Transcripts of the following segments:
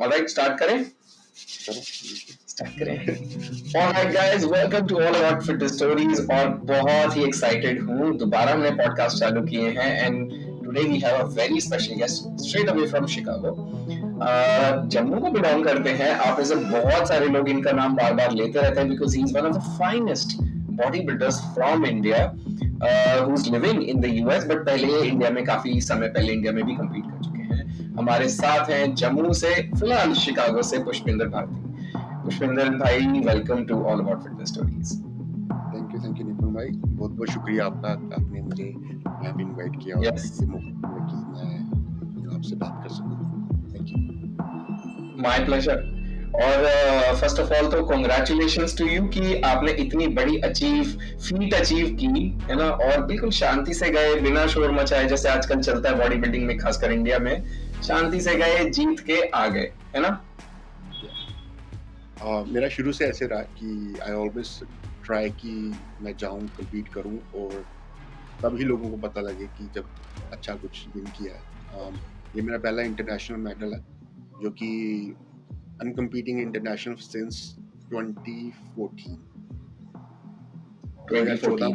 Alright, start करें। करो start करें। Alright guys, welcome to all about fitness stories. और बहुत ही एक्साइटेड हूँ, दोबारा हमने पॉडकास्ट चालू किए हैं and today we have a very special guest straight away from Chicago. Jammu को बिलोंग करते हैं। आप में से बहुत सारे लोग इनका नाम बार बार लेते रहते हैं because he is one of the finest body builders from India who is living in the US, but पहले ये इंडिया में काफी समय पहले इंडिया में भी कम्पीट कर चुके हैं। हमारे साथ हैं जम्मू से, फिलहाल शिकागो से, पुष्पिंदर भारती। पुष्पिंदर भाई, welcome to all about fitness stories. Thank you Nipun भाई, बहुत बहुत शुक्रिया आपका कि आपने मुझे यहाँ पे इनवाइट किया और यस, ये मौका दिया कि मैं आपसे बात कर सकूँ। Thank you. My pleasure. और फर्स्ट ऑफ ऑल तो कॉन्ग्रेचुलेशंस टू यू कि आपने इतनी बड़ी फीट अचीव की, है ना, और बिल्कुल शांति से गए, बिना शोर मचाए, जैसे आजकल चलता है बॉडी बिल्डिंग में, खासकर इंडिया में। शांति से गए, जीत के आ गए, है ना। मेरा शुरू से ऐसे रहा कि आई ऑलवेज ट्राई कि मैं जाऊँ, कम्पीट करूँ और तभी लोगों को पता लगे कि जब अच्छा कुछ विन किया है। ये मेरा पहला इंटरनेशनल मेडल है, जो कि I M competing international since 2014। 2014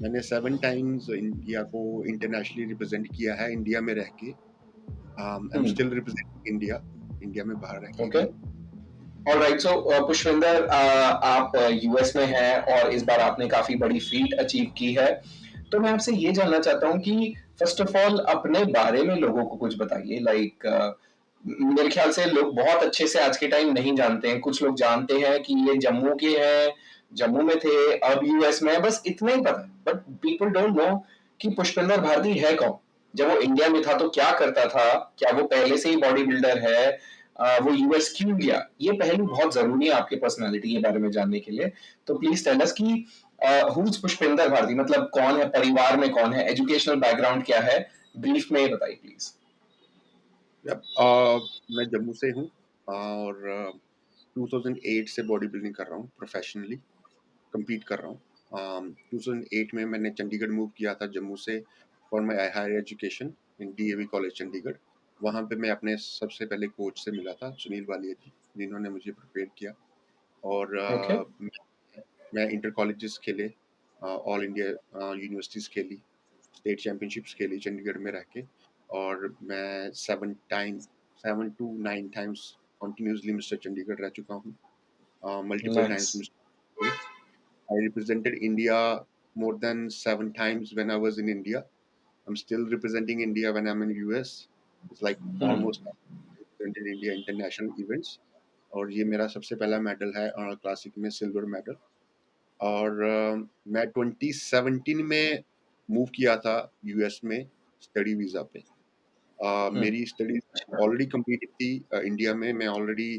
मैंने 7 टाइम्स इंडिया को इंटरनेशनली रिप्रेजेंट किया है, इंडिया में रह के। आई एम स्टिल रिप्रेजेंटिंग इंडिया में बाहर रह के ओके, भी। ऑलराइट। सो पुष्पिंदर, आप यूएस में हैं और इस बार आपने काफी बड़ी फीट अचीव की है। तो मैं आपसे ये जानना चाहता हूँ कि फर्स्ट ऑफ ऑल अपने बारे में लोगों को कुछ बताइए। मेरे ख्याल से लोग बहुत अच्छे से आज के टाइम नहीं जानते हैं। कुछ लोग जानते हैं कि ये जम्मू के हैं, जम्मू में थे, अब यूएस में है, बस इतना ही पता है। बट पीपल डोंट नो कि पुष्पिंदर भारती है कौन, जब वो इंडिया में था तो क्या करता था, क्या वो पहले से ही बॉडी बिल्डर है, वो यूएस क्यों गया। ये पहलू बहुत जरूरी है आपके पर्सनालिटी के बारे में जानने के लिए। तो प्लीज टेल अस कि हुज पुष्पिंदर भारती, मतलब कौन है, परिवार में कौन है, एजुकेशनल बैकग्राउंड क्या है, ब्रीफ में बताइए प्लीज। मैं जम्मू से हूँ और 2008 से बॉडी बिल्डिंग कर रहा हूँ, प्रोफेशनली compete कर रहा हूँ। 2008 में मैंने चंडीगढ़ मूव किया था जम्मू से for my higher education in DAV college Chandigarh. वहाँ पे मैं अपने सबसे पहले कोच से मिला था, सुनील वालिया जी, जिन्होंने मुझे प्रिपेयर किया। और ओके, मैं इंटर कॉलेजेस खेले, ऑल इंडिया यूनिवर्सिटीज़ खेली, स्टेट चैम्पियनशिप्स खेली चंडीगढ़ में रह के। और मैं 7 to 9 times continuously mister Chandigarh रह चुका हूँ, multiple nice. Times mister. I represented India more than 7 times when I was in India. I'm still representing India when I'm in US. It's like almost represented India international events. और ये मेरा सबसे पहला medal है classic में, silver medal. और मैं 2017 में मूव किया था यूएस में स्टडी वीज़ा पे। मेरी स्टडी ऑलरेडी कंप्लीट थी इंडिया में। मैं ऑलरेडी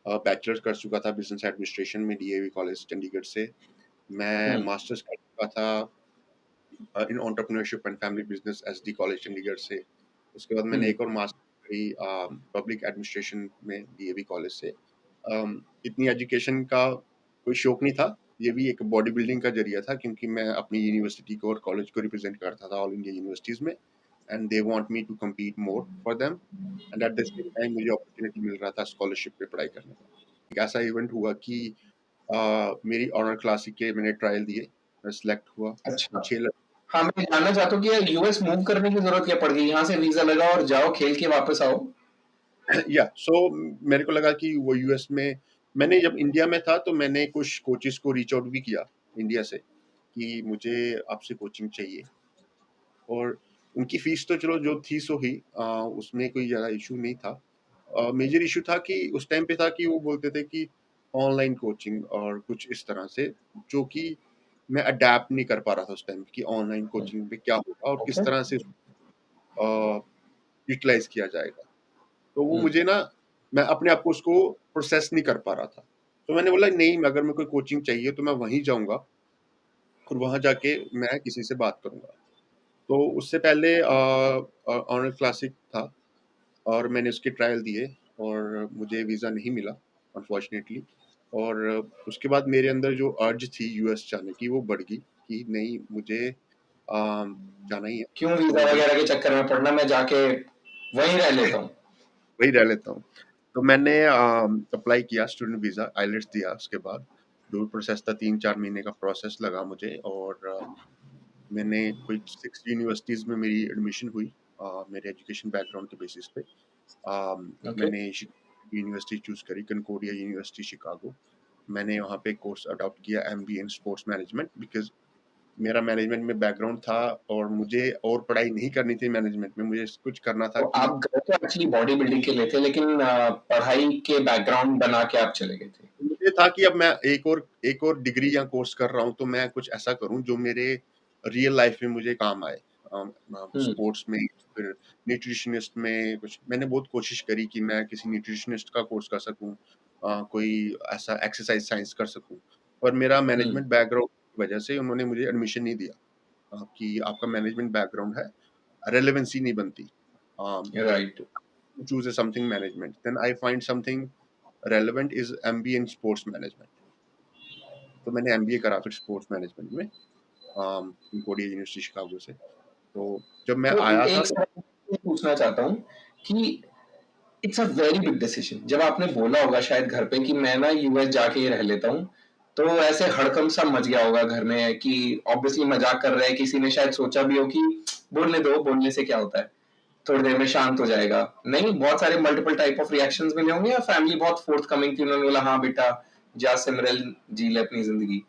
बैचलर्स कर चुका था बिजनेस एडमिनिस्ट्रेशन में डीएवी कॉलेज चंडीगढ़ से। मैं मास्टर्स कर चुका था in entrepreneurship and family business SD college Chandigarh से। उसके बाद मैंने एक और मास्टर करी पब्लिक एडमिनिस्ट्रेशन में डीएवी कॉलेज से। इतनी एजुकेशन का कोई शौक नहीं था, ये भी एक बॉडी बिल्डिंग का जरिया था, क्योंकि मैं अपनी यूनिवर्सिटी को और कॉलेज को रिप्रेजेंट करता था ऑल इंडिया यूनिवर्सिटीज़ में, and they want me to compete more for them. And at the same time मुझे अपॉर्चुनिटी मिल रहा था स्कॉलरशिप पे पढ़ाई करने का। एक ऐसा इवेंट हुआ कि मेरी ऑनर क्लासिक के मैंने ट्रायल दिए, मैं सिलेक्ट हुआ। अच्छा, 6 हाँ, मैं जानना चाहता हूँ कि यूएस मूव करने की जरूरत क्या पड़ गई, यहाँ से वीजा लगा और जाओ, खेल के वापस आओ। या सो मेरे को लगा कि वो यूएस में, मैंने जब इंडिया में था तो मैंने कुछ कोचेस को रीच आउट भी किया इंडिया से कि मुझे आपसे कोचिंग चाहिए। और उनकी फीस तो चलो जो थी सो ही, उसमें कोई ज़्यादा इशू नहीं था। मेजर इशू था कि उस टाइम पे था कि वो बोलते थे कि ऑनलाइन कोचिंग और कुछ इस तरह से, जो कि मैं अडैप्ट नहीं कर पा रहा था उस टाइम कि ऑनलाइन कोचिंग पे क्या होगा और किस ओके, तरह से यूटिलाइज किया जाएगा। तो वो मुझे ना, मैं अपने आप को उसको प्रोसेस नहीं कर पा रहा था। तो मैंने बोला नहीं, अगर मैं कोई कोचिंग चाहिए तो मैं वहीं जाऊँगा और वहाँ जाके मैं किसी से बात करूँगा। तो उससे पहले ऑनर क्लासिक था और मैंने उसके ट्रायल दिए और मुझे वीज़ा नहीं मिला अनफॉर्चुनेटली। और उसके बाद मेरे अंदर जो अर्ज थी यूएस जाने की वो बढ़ गई कि नहीं, मुझे जाना ही है। क्यों वीजा तो जब वगैरह के चक्कर में पड़ना, मैं जाके वहीं रह लेता हूँ। वही रह लेता हूँ। तो मैंने अप्लाई किया स्टूडेंट वीज़ा, आइलेट्स दिया उसके बाद। जो प्रोसेस था 3-4 महीने का प्रोसेस लगा मुझे और मैंने कोई 6 यूनिवर्सिटीज़ में मेरी एडमिशन हुई मेरे एजुकेशन बैकग्राउंड के बेसिस पे। ओके। मैंने यूनिवर्सिटी चूज़ करी कनकॉर्डिया यूनिवर्सिटी शिकागो। मैंने वहाँ पे कोर्स अडॉप्ट किया MBA in sports management because मेरा मैनेजमेंट में बैकग्राउंड था और मुझे और पढ़ाई नहीं करनी थी मैनेजमेंट में। मुझे कुछ करना था तो कि आप गए तो एक्चुअली बॉडी बिल्डिंग के लिए थे, लेकिन पढ़ाई के बैकग्राउंड बना के आप चले गए थे। मुझे था कि अब मैं एक और डिग्री या कोर्स कर रहा हूँ, तो मैं कुछ ऐसा करूँ जो मेरे रियल लाइफ में मुझे काम आए। हम्म। स्पोर्ट्स में फिर न्यूट्रिशनिस्ट में कुछ मैंने बहुत कोशिश करी कि मैं किसी न्यूट्रिशनिस्ट का कोर्स कर सकूँ, कोई ऐसा एक्सरसाइज साइंस कर सकूँ। पर मेरा हम्म। मैनेजमेंट बैकग्राउंड की वजह से उन्होंने मुझे एडमिशन नहीं दिया कि आपका मैनेजमेंट बैकग्राउंड है, रेलेवेंसी नहीं बनती। राइट। तो choose something management, then I find something relevant is MBA in sports management. तो मैंने एमबीए करा फिर स्पोर्ट्स मैनेजमेंट में कॉन्कॉर्डिया यूनिवर्सिटी शिकागो से। तो जब मैं तो आया था एक तो सवाल ये पूछना चाहता हूँ कि it's a very big decision. जब आपने बोला होगा शायद घर पे कि मैं ना यूएस जाके ही रह लेता हूँ, तो ऐसे हड़कंप सा मच गया होगा घर में कि ऑब्वियसली मजाक कर रहे हैं, किसी ने शायद सोचा भी हो कि बोलने दो, बोलने से क्या होता है, थोड़ी देर में शांत हो जाएगा। नहीं, बहुत सारे मल्टीपल टाइप ऑफ रिएक्शंस मिले होंगे, या फैमिली बहुत फोर्थ कमिंग थी, उन्होंने बोला हाँ बेटा जा सिमरन जी ले अपनी जिंदगी।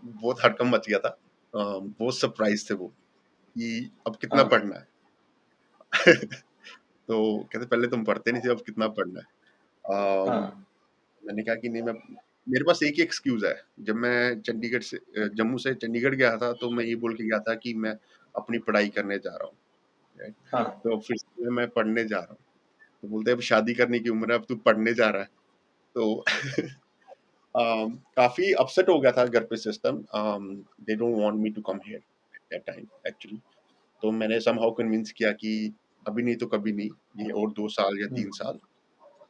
बहुत हड़कंप मच गया था। बहुत सरप्राइज़ थे वो कि अब कितना हाँ। पढ़ना है। तो कहते पहले तुम पढ़ते नहीं थे, अब कितना पढ़ना है। अम, हाँ। मैंने कहा कि नहीं मैं मेरे पास एक ही एक्सक्यूज़ है। जब मैं जम्मू से चंडीगढ़ गया था तो मैं ये बोल के गया था कि मैं अपनी पढ़ाई करने जा रहा हूँ, राइट? हाँ। तो फिर से मैं पढ़ने जा रहा हूँ। तो बोलते हैं अब शादी करने की उम्र है, अब तू पढ़ने जा रहा है। तो काफ़ी अपसेट हो गया था घर पे system. They don't want me to come here at that time actually. तो मैंने समहाउ कन्विंस किया कि अभी नहीं तो कभी नहीं, ये और 2 साल या 3 साल,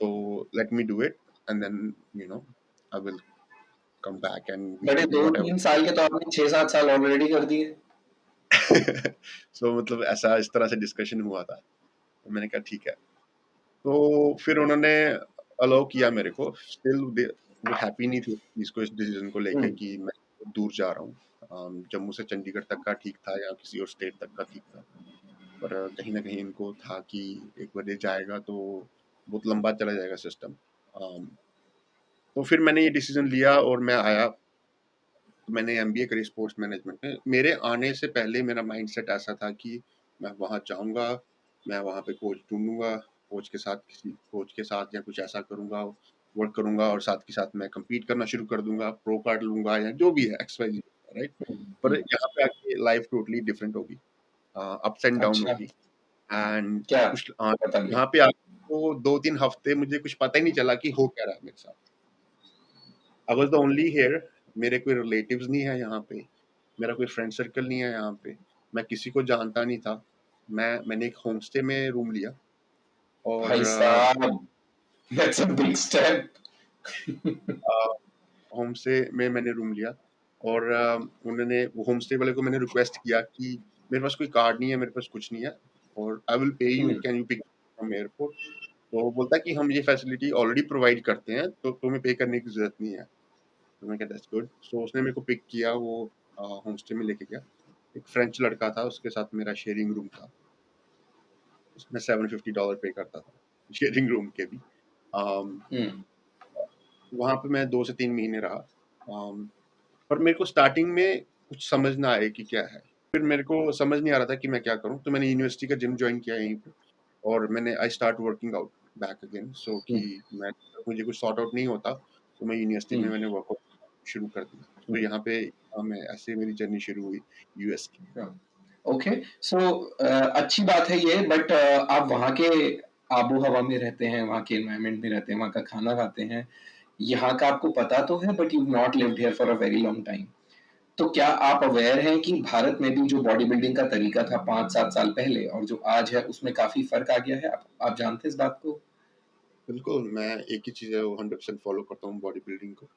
तो let me do it and then you know I will come back and we बड़े कैन डू दो व्हाटएवर। तीन साल के तो आपने 6-7 साल ऑलरेडी कर दिए। सो मतलब ऐसा इस तरह से डिस्कशन हुआ था। तो मैंने कहा ठीक है। तो फिर उन्होंने अलाउ किया मेरे को। स्टिल वो हैप्पी नहीं थे इसको इस डिसीजन को लेके हम्म। कि मैं दूर जा रहा हूँ। जम्मू से चंडीगढ़ तक का ठीक था या किसी और स्टेट तक का ठीक था। पर कहीं न कहीं इनको था कि एक बार ये जाएगा तो बहुत लंबा चला जाएगा सिस्टम। तो फिर मैंने ये डिसीजन लिया और मैं आया। तो मैंने एमबीए करी स्पोर्ट्स मैनेजमेंट में। मेरे आने से पहले मेरा माइंडसेट ऐसा था कि मैं वहाँ जाऊँगा, मैं वहाँ पे कोच ढूँढूँगा, किसी कोच के साथ या कुछ ऐसा करूँगा, वर्क करूँगा और साथ के साथ मैं कम्पीट करना शुरू कर दूँगा, प्रो कार्ड लूँगा या जो भी है एक्स वाई ज़ेड, राइट? पर हम्म। यहाँ पे आके लाइफ़ टोटली डिफरेंट होगी। अप्स एंड डाउन अच्छा। होगी। एंड क्या? बताइए। यहाँ पे आके तो 2-3 हफ्ते मुझे कुछ पता ही नहीं चला कि हो क्या रहा है मेरे साथ। I was the only here. मेरे कोई रिलेटिव्स नहीं है यहाँ पे, मेरा कोई फ्रेंड सर्कल नहीं है यहाँ पे, मैं किसी को जानता नहीं था। मैंने एक होम स्टे में रूम लिया और भाई साहब, that's a big step. A, home stay में मैंने रूम लिया और उन्होंने वो होम स्टे वाले को मैंने रिक्वेस्ट किया कि मेरे पास कोई कार्ड नहीं है, मेरे पास कुछ नहीं है और I will pay you, hmm. Can you pick from airport? तो वो बोलता है कि हम ये फैसिलिटी ऑलरेडी प्रोवाइड करते हैं, तो तुम्हें पे करने की ज़रूरत नहीं है। तो मैं कहा दैट्स गुड। सो उसने मेरे को पिक किया, वो होम स्टे में लेके गया। एक फ्रेंच लड़का था, उसके साथ मेरा शेयरिंग रूम था। उसमें $750 पे करता था, शेयरिंग रूम के भी। अम, हम्म। वहाँ पे मैं 2 से 3 महीने रहा। पर मेरे को स्टार्टिंग में कुछ समझ ना आए कि क्या है। फिर मेरे को समझ नहीं आ रहा था कि मैं क्या करूँ? तो मैंने यूनिवर्सिटी का जिम जॉइन किया यहीं पे और मैंने I start working out back again so कि हम्म। मैं मुझे कुछ सॉर्ट आउट नहीं होता, तो मैं यूनिवर्सिटी में हम्म। मैंने वर्कआउट शुरू कर दिया। तो यहाँ पे मैं ऐसे मेरी जर्नी शुरू हुई यूएस की। ओके। सो अच्छी बात है ये, बट आप वहाँ के आबो हवा में रहते हैं, वहाँ के एनवायरनमेंट में रहते हैं, वहाँ का खाना खाते हैं, यहाँ का आपको पता तो है, but you not lived here for a very long time. तो क्या आप अवेयर हैं कि भारत में भी जो बॉडी बिल्डिंग का तरीका था 5-7 साल पहले और जो आज है उसमें काफी फर्क आ गया है? आप जानते हैं इस बात को? बिल्कुल, मैं एक ही चीज़ है वो 100% फ़ॉलो करता हूँ बॉडी बिल्डिंग को।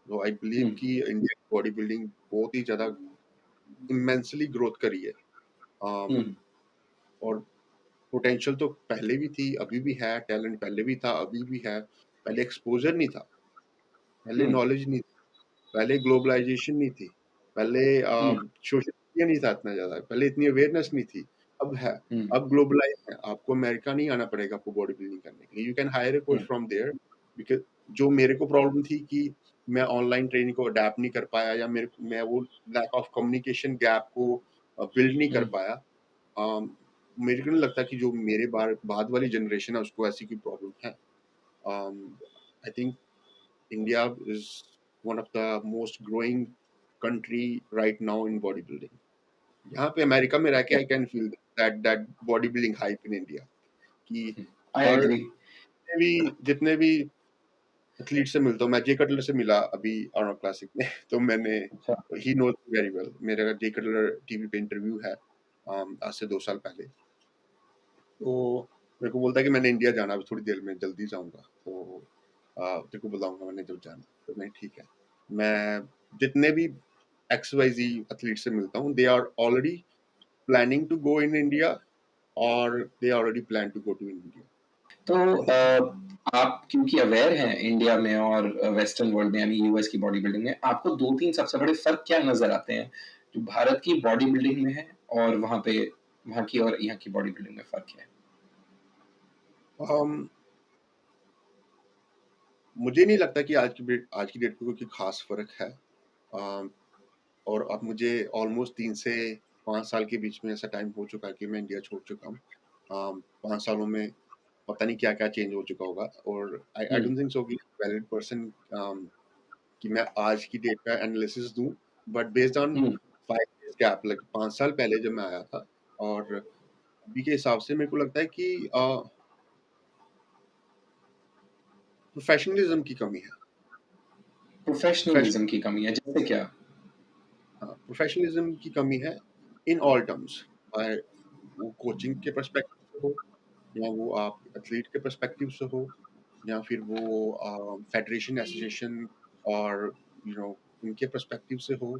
तो आई बिलीव हम्म। कि इंडिया की बॉडी बिल्डिंग बहुत ही ज़्यादा इमेंसली ग्रोथ करी है। अम, हम्म। और पोटेंशियल तो पहले भी थी, अभी भी है, टैलेंट पहले भी था, अभी भी है। पहले एक्सपोज़र नहीं था, पहले हम्म। नॉलेज नहीं, पहले ग्लोबलाइज़ेशन नहीं थी, पहले हम्म। सोशल मीडिया नहीं था इतना ज़्यादा, पहले इतनी अवेयरनेस नहीं थी, अब है। हम्म। अब ग्लोबलाइज़ है, आपको अमेरिका नहीं आना पड़ेगा आपको बॉडी बिल्डिंग करने के लिए। You can hire a coach hmm. From there, because जो मेरे को प्रॉब्लम थी कि मैं ऑनलाइन ट्रेनिंग को अडैप्ट नहीं कर पाया, या मैं वो लैक ऑफ कम्युनिकेशन गैप को बिल्ड नहीं कर हम्म। पाया। अम, मेरे को नहीं लगता कि जो मेरे बाद वाली जनरेशन है उसको ऐसी कोई प्रॉब्लम है। I think India is one of the most growing country right now in body building. यहाँ पे अमेरिका में रह के I can feel that that body building hype in India, कि आई हर एग्री। जितने भी एथलीट से मिलता हूँ, मैं जे कटलर से मिला अभी आर्नोल्ड क्लासिक में तो मैंने, अच्छा। He knows very well. मेरा जे कटलर टीवी पे इंटरव्यू है आज से 2 साल पहले। तो मेरे को बोलता है कि मैंने इंडिया जाना, अभी थोड़ी देर में जल्दी जाऊंगा, तो तेरे को बुलाऊंगा मैंने जब जाना। तो मैं ठीक है। मैं जितने भी एक्स वाई जी एथलीट से मिलता हूँ, they are already planning to go in India, और they already plan to go to India. तो आप क्योंकि अवेयर हैं इंडिया में और वेस्टर्न वर्ल्ड में यानी यूएस की बॉडी बिल्डिंग में, आपको दो तीन सबसे बड़े फर्क क्या नजर आते हैं जो भारत की बॉडी बिल्डिंग में है और वहाँ की और यहाँ की बॉडी बिल्डिंग में फर्क है? um, मुझे नहीं लगता कि आज की डेट पे कोई खास फर्क है। um, और अब मुझे ऑलमोस्ट 3 से 5 साल के बीच में ऐसा टाइम हो चुका है कि मैं इंडिया छोड़ चुका हूँ। 5 सालों में पता नहीं क्या क्या चेंज हो चुका होगा, और आई आई हम्म। डोंट थिंक सो कि वैलिड पर्सन कि मैं आज की डेट का एनालिसिस दूं, but based on hmm. 5 years gap, like 5 साल पहले जब मैं आया था और अभी के हिसाब से मेरे को लगता है कि प्रोफेशनलिज्म की कमी है। प्रोफेशन प्रोफेशनलिज्म की कमी है जैसे क्या? हाँ, प्रोफेशनलिज्म की कमी है इन ऑल टर्म्स। वो कोचिंग के पर्सपेक्टिव से हो, या वो आप एथलीट के पर्सपेक्टिव से हो, या फिर वो फेडरेशन एसोसिएशन और उनके पर्सपेक्टिव से हो।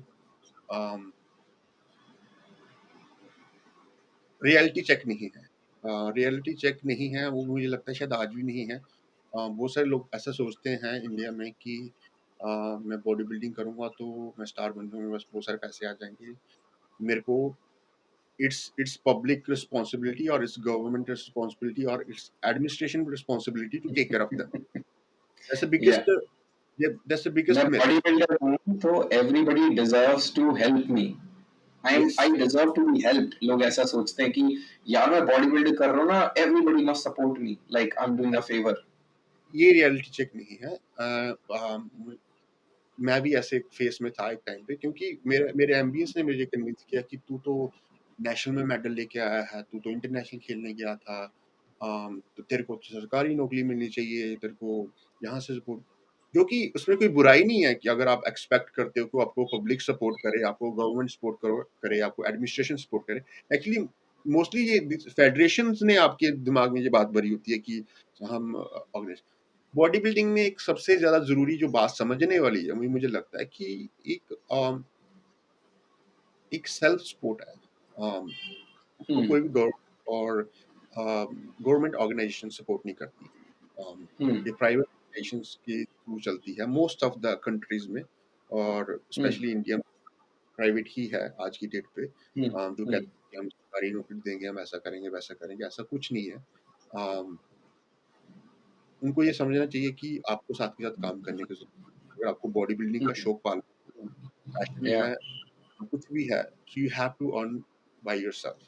रियलिटी चेक नहीं है। रियलिटी चेक नहीं है, वो मुझे लगता है शायद आज भी नहीं है। बहुत सारे लोग ऐसा सोचते हैं इंडिया में कि मैं बॉडी बिल्डिंग करूंगा तो मैं स्टार बन जाऊंगा, बस बहुत सारे पैसे आ जाएंगे मेरे को। इट्स पब्लिक रिस्पॉन्सिबिलिटी, और इट्स गवर्नमेंट रिस्पॉन्सिबिलिटी, और it's administration responsibility to take care of them. That's the या बिगेस्ट दैट्स द मैं बिगेस्ट बॉडी मिथ। बिल्डर हूँ तो everybody deserves to help me. Yes, I deserve to be helped. लोग ऐसा सोचते हैं कि यार मैं बॉडी बिल्ड कर रहा हूँ ना, everybody must support me like I am doing a favour. ये रियलिटी चेक नहीं है। मैं भी ऐसे फेस में था एक टाइम पे, क्योंकि मेरे मेरे एमबीएस ने मुझे कन्विंस किया कि तू तो नेशनल में मेडल लेके आया है, तू तो इंटरनेशनल खेलने गया था, तो तेरे को तो सरकारी नौकरी मिलनी चाहिए, तेरे को यहाँ से सपोर्ट। जो कि उसमें कोई बुराई नहीं है कि अगर आप एक्सपेक्ट करते हो कि आपको पब्लिक सपोर्ट करे, आपको गवर्नमेंट सपोर्ट करे, आपको एडमिनिस्ट्रेशन सपोर्ट करे। एक्चुअली मोस्टली ये फेडरेशन ने आपके दिमाग में ये बात भरी होती है कि हम बॉडी बिल्डिंग में एक सबसे ज्यादा जरूरी जो बात समझने वाली है, मुझे लगता है कि एक सेल्फ सपोर्ट है। उसको हम्म। कोई भी गवर्नमेंट और गवर्नमेंट ऑर्गेनाइजेशन सपोर्ट नहीं करती। हम्म। ये प्राइवेट ऑर्गेनाइजेशंस के थ्रू चलती है मोस्ट ऑफ द कंट्रीज में, और हम्म। स्पेशली इंडिया में प्राइवेट ही है आज की डेट पे। हम्म। जो हम्म। कहते हैं कि हम सरकारी नौकरी देंगे, हम ऐसा करेंगे वैसा करेंगे, ऐसा कुछ नहीं है। um, उनको ये समझना चाहिए कि आपको साथ के साथ काम करने की जरूरत है। अगर आपको बॉडी बिल्डिंग का हम्म। शौक पालना, पैशन या। है, कुछ भी है, so you have to earn by yourself.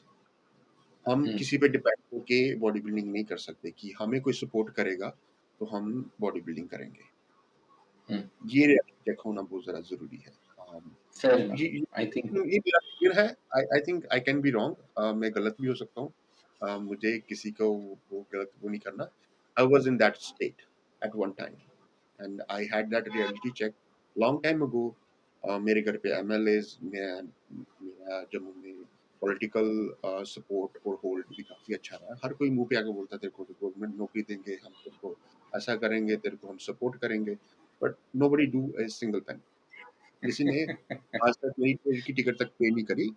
हम हम्म। किसी पे डिपेंड होके बॉडी बिल्डिंग नहीं कर सकते कि हमें कोई सपोर्ट करेगा तो हम बॉडी बिल्डिंग करेंगे। हम्म। ये रियलिटी चेक होना बहुत ज़्यादा ज़रूरी है। फेयर ये इनफ आई थिंक। ये मेरा फ़ियर है। I think I can be wrong, मैं गलत भी हो सकता हूँ। मुझे किसी को वो गलत वो नहीं करना। I was in that state at one time, and I had that reality check long time ago. मेरे घर पे एमएलएज़ मेरा जम्मू में पॉलिटिकल सपोर्ट और होल्ड भी काफ़ी अच्छा रहा है। हर कोई मुँह पे आके बोलता है तेरे को तो गवर्नमेंट नौकरी देंगे, हम तेरे को ऐसा करेंगे, तेरे को हम सपोर्ट करेंगे, but nobody do a single penny. किसी ने आज तक मेरी ट्रेन की टिकट तक पे नहीं करी।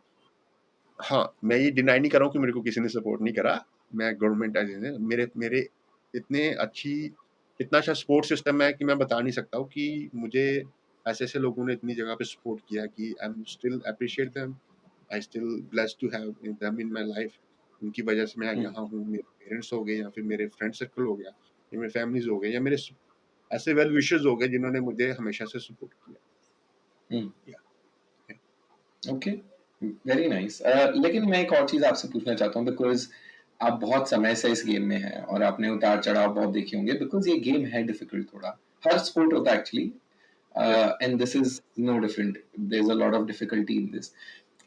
हाँ, मैं ये डिनाई नहीं कर रहा हूँ कि मेरे को किसी ने सपोर्ट नहीं करा। मैं गवर्नमेंट एजेंसी मेरे मेरे इतने अच्छी इतना अच्छा सपोर्ट सिस्टम है कि मैं बता नहीं सकता हूँ कि मुझे ऐसे-ऐसे लोगों ने इतनी जगह पे सपोर्ट किया कि I am still appreciate them, I still blessed to have them in my life. उनकी वजह से मैं हुँ, यहाँ हूँ, मेरे पेरेंट्स हो गए या फिर मेरे फ्रेंड सर्कल हो गया, या मेरे फैमिलीज़ हो गए या मेरे ऐसे वेल विशर्स हो गए जिन्होंने मुझे हमेशा से सपोर्ट किया। हुँ, या ओके, वेरी नाइस। लेकिन मैं एक और चीज़ आपसे पूछना चाहता हूँ बिकॉज़ आप बहुत समय से इस गेम में हैं और आपने उतार-चढ़ाव बहुत देखे होंगे बिकॉज़ ये गेम है डिफिकल्ट थोड़ा। हर स्पोर्ट होता है एक्चुअली या and this is no different. There is a lot of difficulty in this.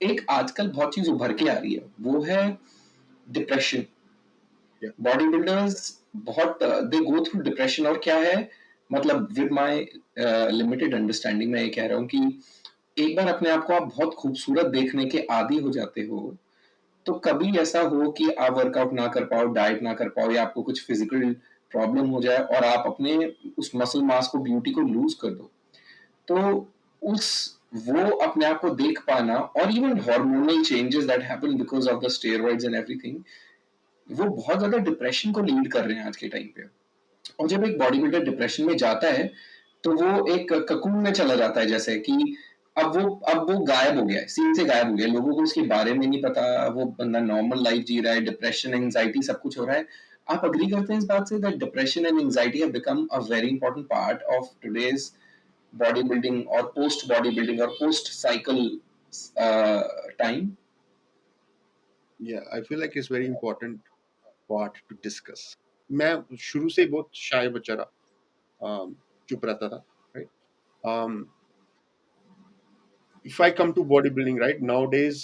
एक आजकल बहुत चीज़ उभर के आ रही है, वो है डिप्रेशन। या बॉडी बिल्डर्स बहुत दे गो थ्रू डिप्रेशन और क्या है मतलब विद माय लिमिटेड अंडरस्टैंडिंग मैं ये कह रहा हूँ कि एक बार अपने आप को आप बहुत खूबसूरत देखने के आदी हो जाते हो तो कभी ऐसा हो कि आप वर्कआउट ना कर पाओ डाइट ना कर पाओ या आपको कुछ फिजिकल प्रॉब्लम हो जाए और आप अपने उस मसल मास को ब्यूटी को लूज कर दो तो उस वो अपने आप को देख पाना और even hormonal changes that happen because of the steroids and everything वो बहुत ज्यादा डिप्रेशन को लीड कर रहे हैं आज के टाइम पे और जब एक बॉडी बिल्डर डिप्रेशन में जाता है तो वो एक ककून में चला जाता है जैसे कि अब वो गायब हो गया है सीन से गायब हो गया है लोगों को उसके बारे में नहीं पता वो बंदा नॉर्मल लाइफ जी रहा है डिप्रेशन एंजाइटी सब कुछ हो रहा है आप अग्री करते हैं इस बात say that depression and anxiety have become a very important part of today's body building और पोस्ट बॉडी बिल्डिंग और post cycle time I feel like it's very important part two discuss. मैं शुरू से ही बहुत शाय बच्चा रहा, चुप रहता था, right? um, if I come to bodybuilding, right, nowadays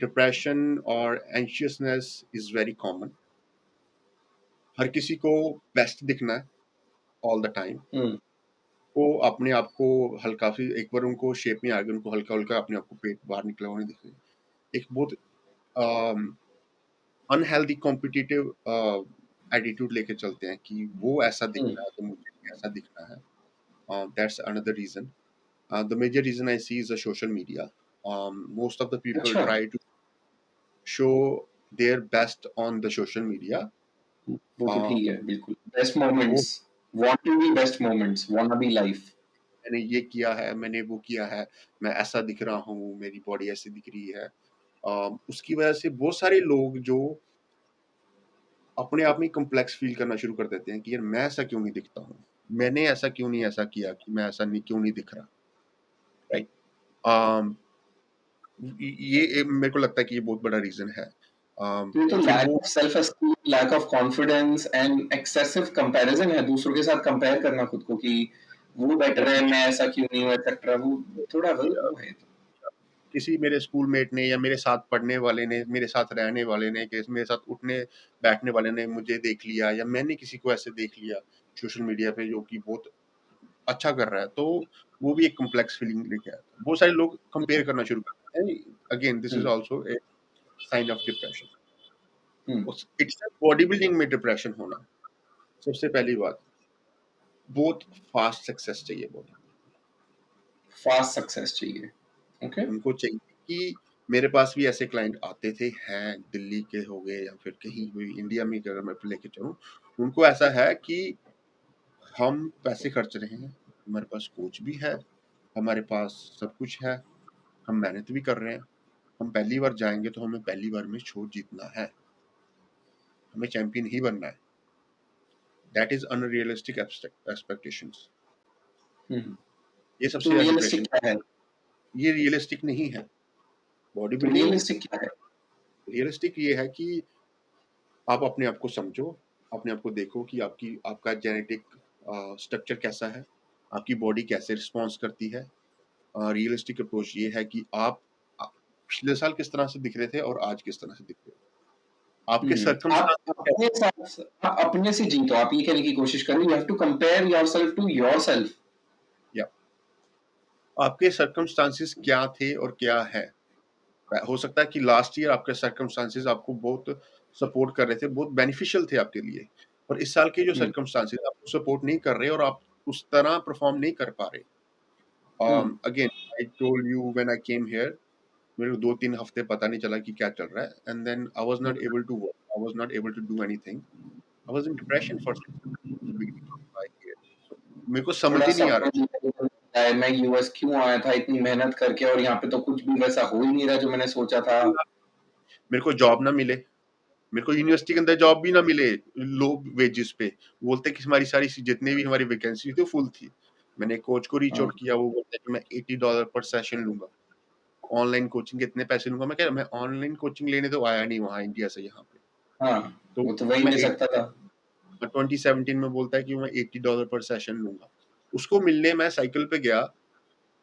depression or anxiousness is very common. हर किसी को बेस्ट दिखना है ऑल द टाइम। वो अपने आप को हल्का सी एक बार उनको शेप में आ गए, उनको हल्का हल्का अपने आप को पेट बाहर निकला हुआ नहीं दिखे। एक बहुत अनहेल्दी कॉम्पिटिटिव एटीट्यूड लेके चलते हैं कि वो ऐसा दिख रहा है तो मुझे भी ऐसा दिखना है। That's another reason. The major reason I see is the social media. Most of the people अच्छा try to show their best on the social media. वो तो Uh, ठीक है बिल्कुल बेस्ट वो moments want to be best moments wanna be life मैंने ये किया है, मैंने वो किया है, मैं ऐसा दिख रहा हूँ, मेरी बॉडी ऐसी दिख रही है। उसकी वजह से बहुत सारे लोग जो अपने आप में कॉम्प्लेक्स फील करना शुरू कर देते हैं कि यार मैं ऐसा क्यों नहीं दिखता हूँ, मैंने ऐसा क्यों नहीं ऐसा किया कि मैं ऐसा नहीं क्यों नहीं दिख रहा, राइट? ये मेरे को लगता है कि ये बहुत बड़ा रीजन है। ये तो फिर लैक वो of self esteem lack of confidence and excessive comparison है दूसरों के साथ कंपेयर करना खुद को कि वो बेटर है मैं ऐसा क्यों नहीं हूँ एक्सेट्रा वो थोड़ा वो है किसी मेरे स्कूलमेट ने या मेरे साथ पढ़ने वाले ने, मेरे साथ रहने वाले ने, कि मेरे साथ उठने बैठने वाले ने मुझे देख लिया या मैंने किसी को ऐसे देख लिया सोशल मीडिया पे जो कि बहुत अच्छा कर रहा है, तो वो भी एक कॉम्प्लेक्स फीलिंग लेके आता है। बहुत सारे लोग कंपेयर करना शुरू करते हैं। Again this is hmm, also a sign of depression. Hmm, it's body building में डिप्रेशन होना, सबसे पहली बात, बहुत फास्ट सक्सेस चाहिए बॉडी। फास्ट सक्सेस चाहिए ओके उनको चाहिए कि मेरे पास भी ऐसे क्लाइंट आते थे, हैं दिल्ली के हो गए या फिर कहीं भी इंडिया में अगर मैं लेके चलूँ, उनको ऐसा है कि हम पैसे खर्च रहे हैं, हमारे पास कोच भी है, हमारे पास सब कुछ है, हम मेहनत भी कर रहे हैं, हम पहली बार जाएँगे तो हमें पहली बार में शो जीतना है, हमें चैंपियन ही बनना है। That is unrealistic expectations. Hmm, ये सबसे तो ज़्यादा रियलिस्टिक डिप्रेशन, क्या है ये रियलिस्टिक नहीं है। बॉडी तो बिल्डिंग रियलिस्टिक क्या है रियलिस्टिक ये है कि आप अपने आप को समझो, अपने आप को देखो कि आपका जेनेटिक स्ट्रक्चर कैसा है, आपकी बॉडी कैसे रिस्पॉन्स करती है। रियलिस्टिक अप्रोच ये है कि आप पिछले साल किस तरह से दिख रहे थे और आज किस तरह से दिख रहे हो। आपके आप सर्कमस्टांसेस अपने साथ आप अपने से जीतो आप ये कहने की कोशिश करो you have to compare yourself to yourself या आपके सर्कमस्टांसेस क्या थे और क्या है। हो सकता है कि लास्ट ईयर आपके सर्कमस्टांसेस आपको बहुत सपोर्ट कर रहे थे, बहुत बेनिफिशियल थे आपके लिए। और इस साल के जो हम्म, सर्कमस्टांसेस आपको सपोर्ट नहीं कर रहे और आप उस तरह परफॉर्म नहीं कर पा रहे। हम्म, Again, I told you when I came here, मेरे को 2-3 हफ्ते पता नहीं चला कि क्या चल रहा है, and then I was not able to work, I was not able to do anything. I was in depression for beginning of my year. मेरे को समझ थोड़ा ही नहीं आ सपना रहा। दिखता है, मैं यूएस क्यों आया था इतनी मेहनत करके और यहाँ पे तो कुछ भी वैसा हो ही नहीं रहा जो मैंने सोचा था। मेरे को जॉब ना मिले, मेरे को यूनिवर्सिटी के अंदर जॉब भी ना मिले लो वेजेस पे। बोलते कि हमारी सारी जितने भी हमारी वैकेंसी थी फुल थी। मैंने कोच को रीच हाँ, आउट किया, वो बोलता है कि मैं $80 पर सेशन लूंगा, ऑनलाइन कोचिंग के इतने पैसे लूंगा। मैं कह रहा मैं ऑनलाइन कोचिंग लेने तो आया नहीं वहाँ इंडिया से यहाँ पे। हाँ, तो वो तो वही मैं ले सकता था। 2017 में बोलता है कि मैं $80 पर सेशन लूंगा। उसको मिलने मैं साइकिल पे गया,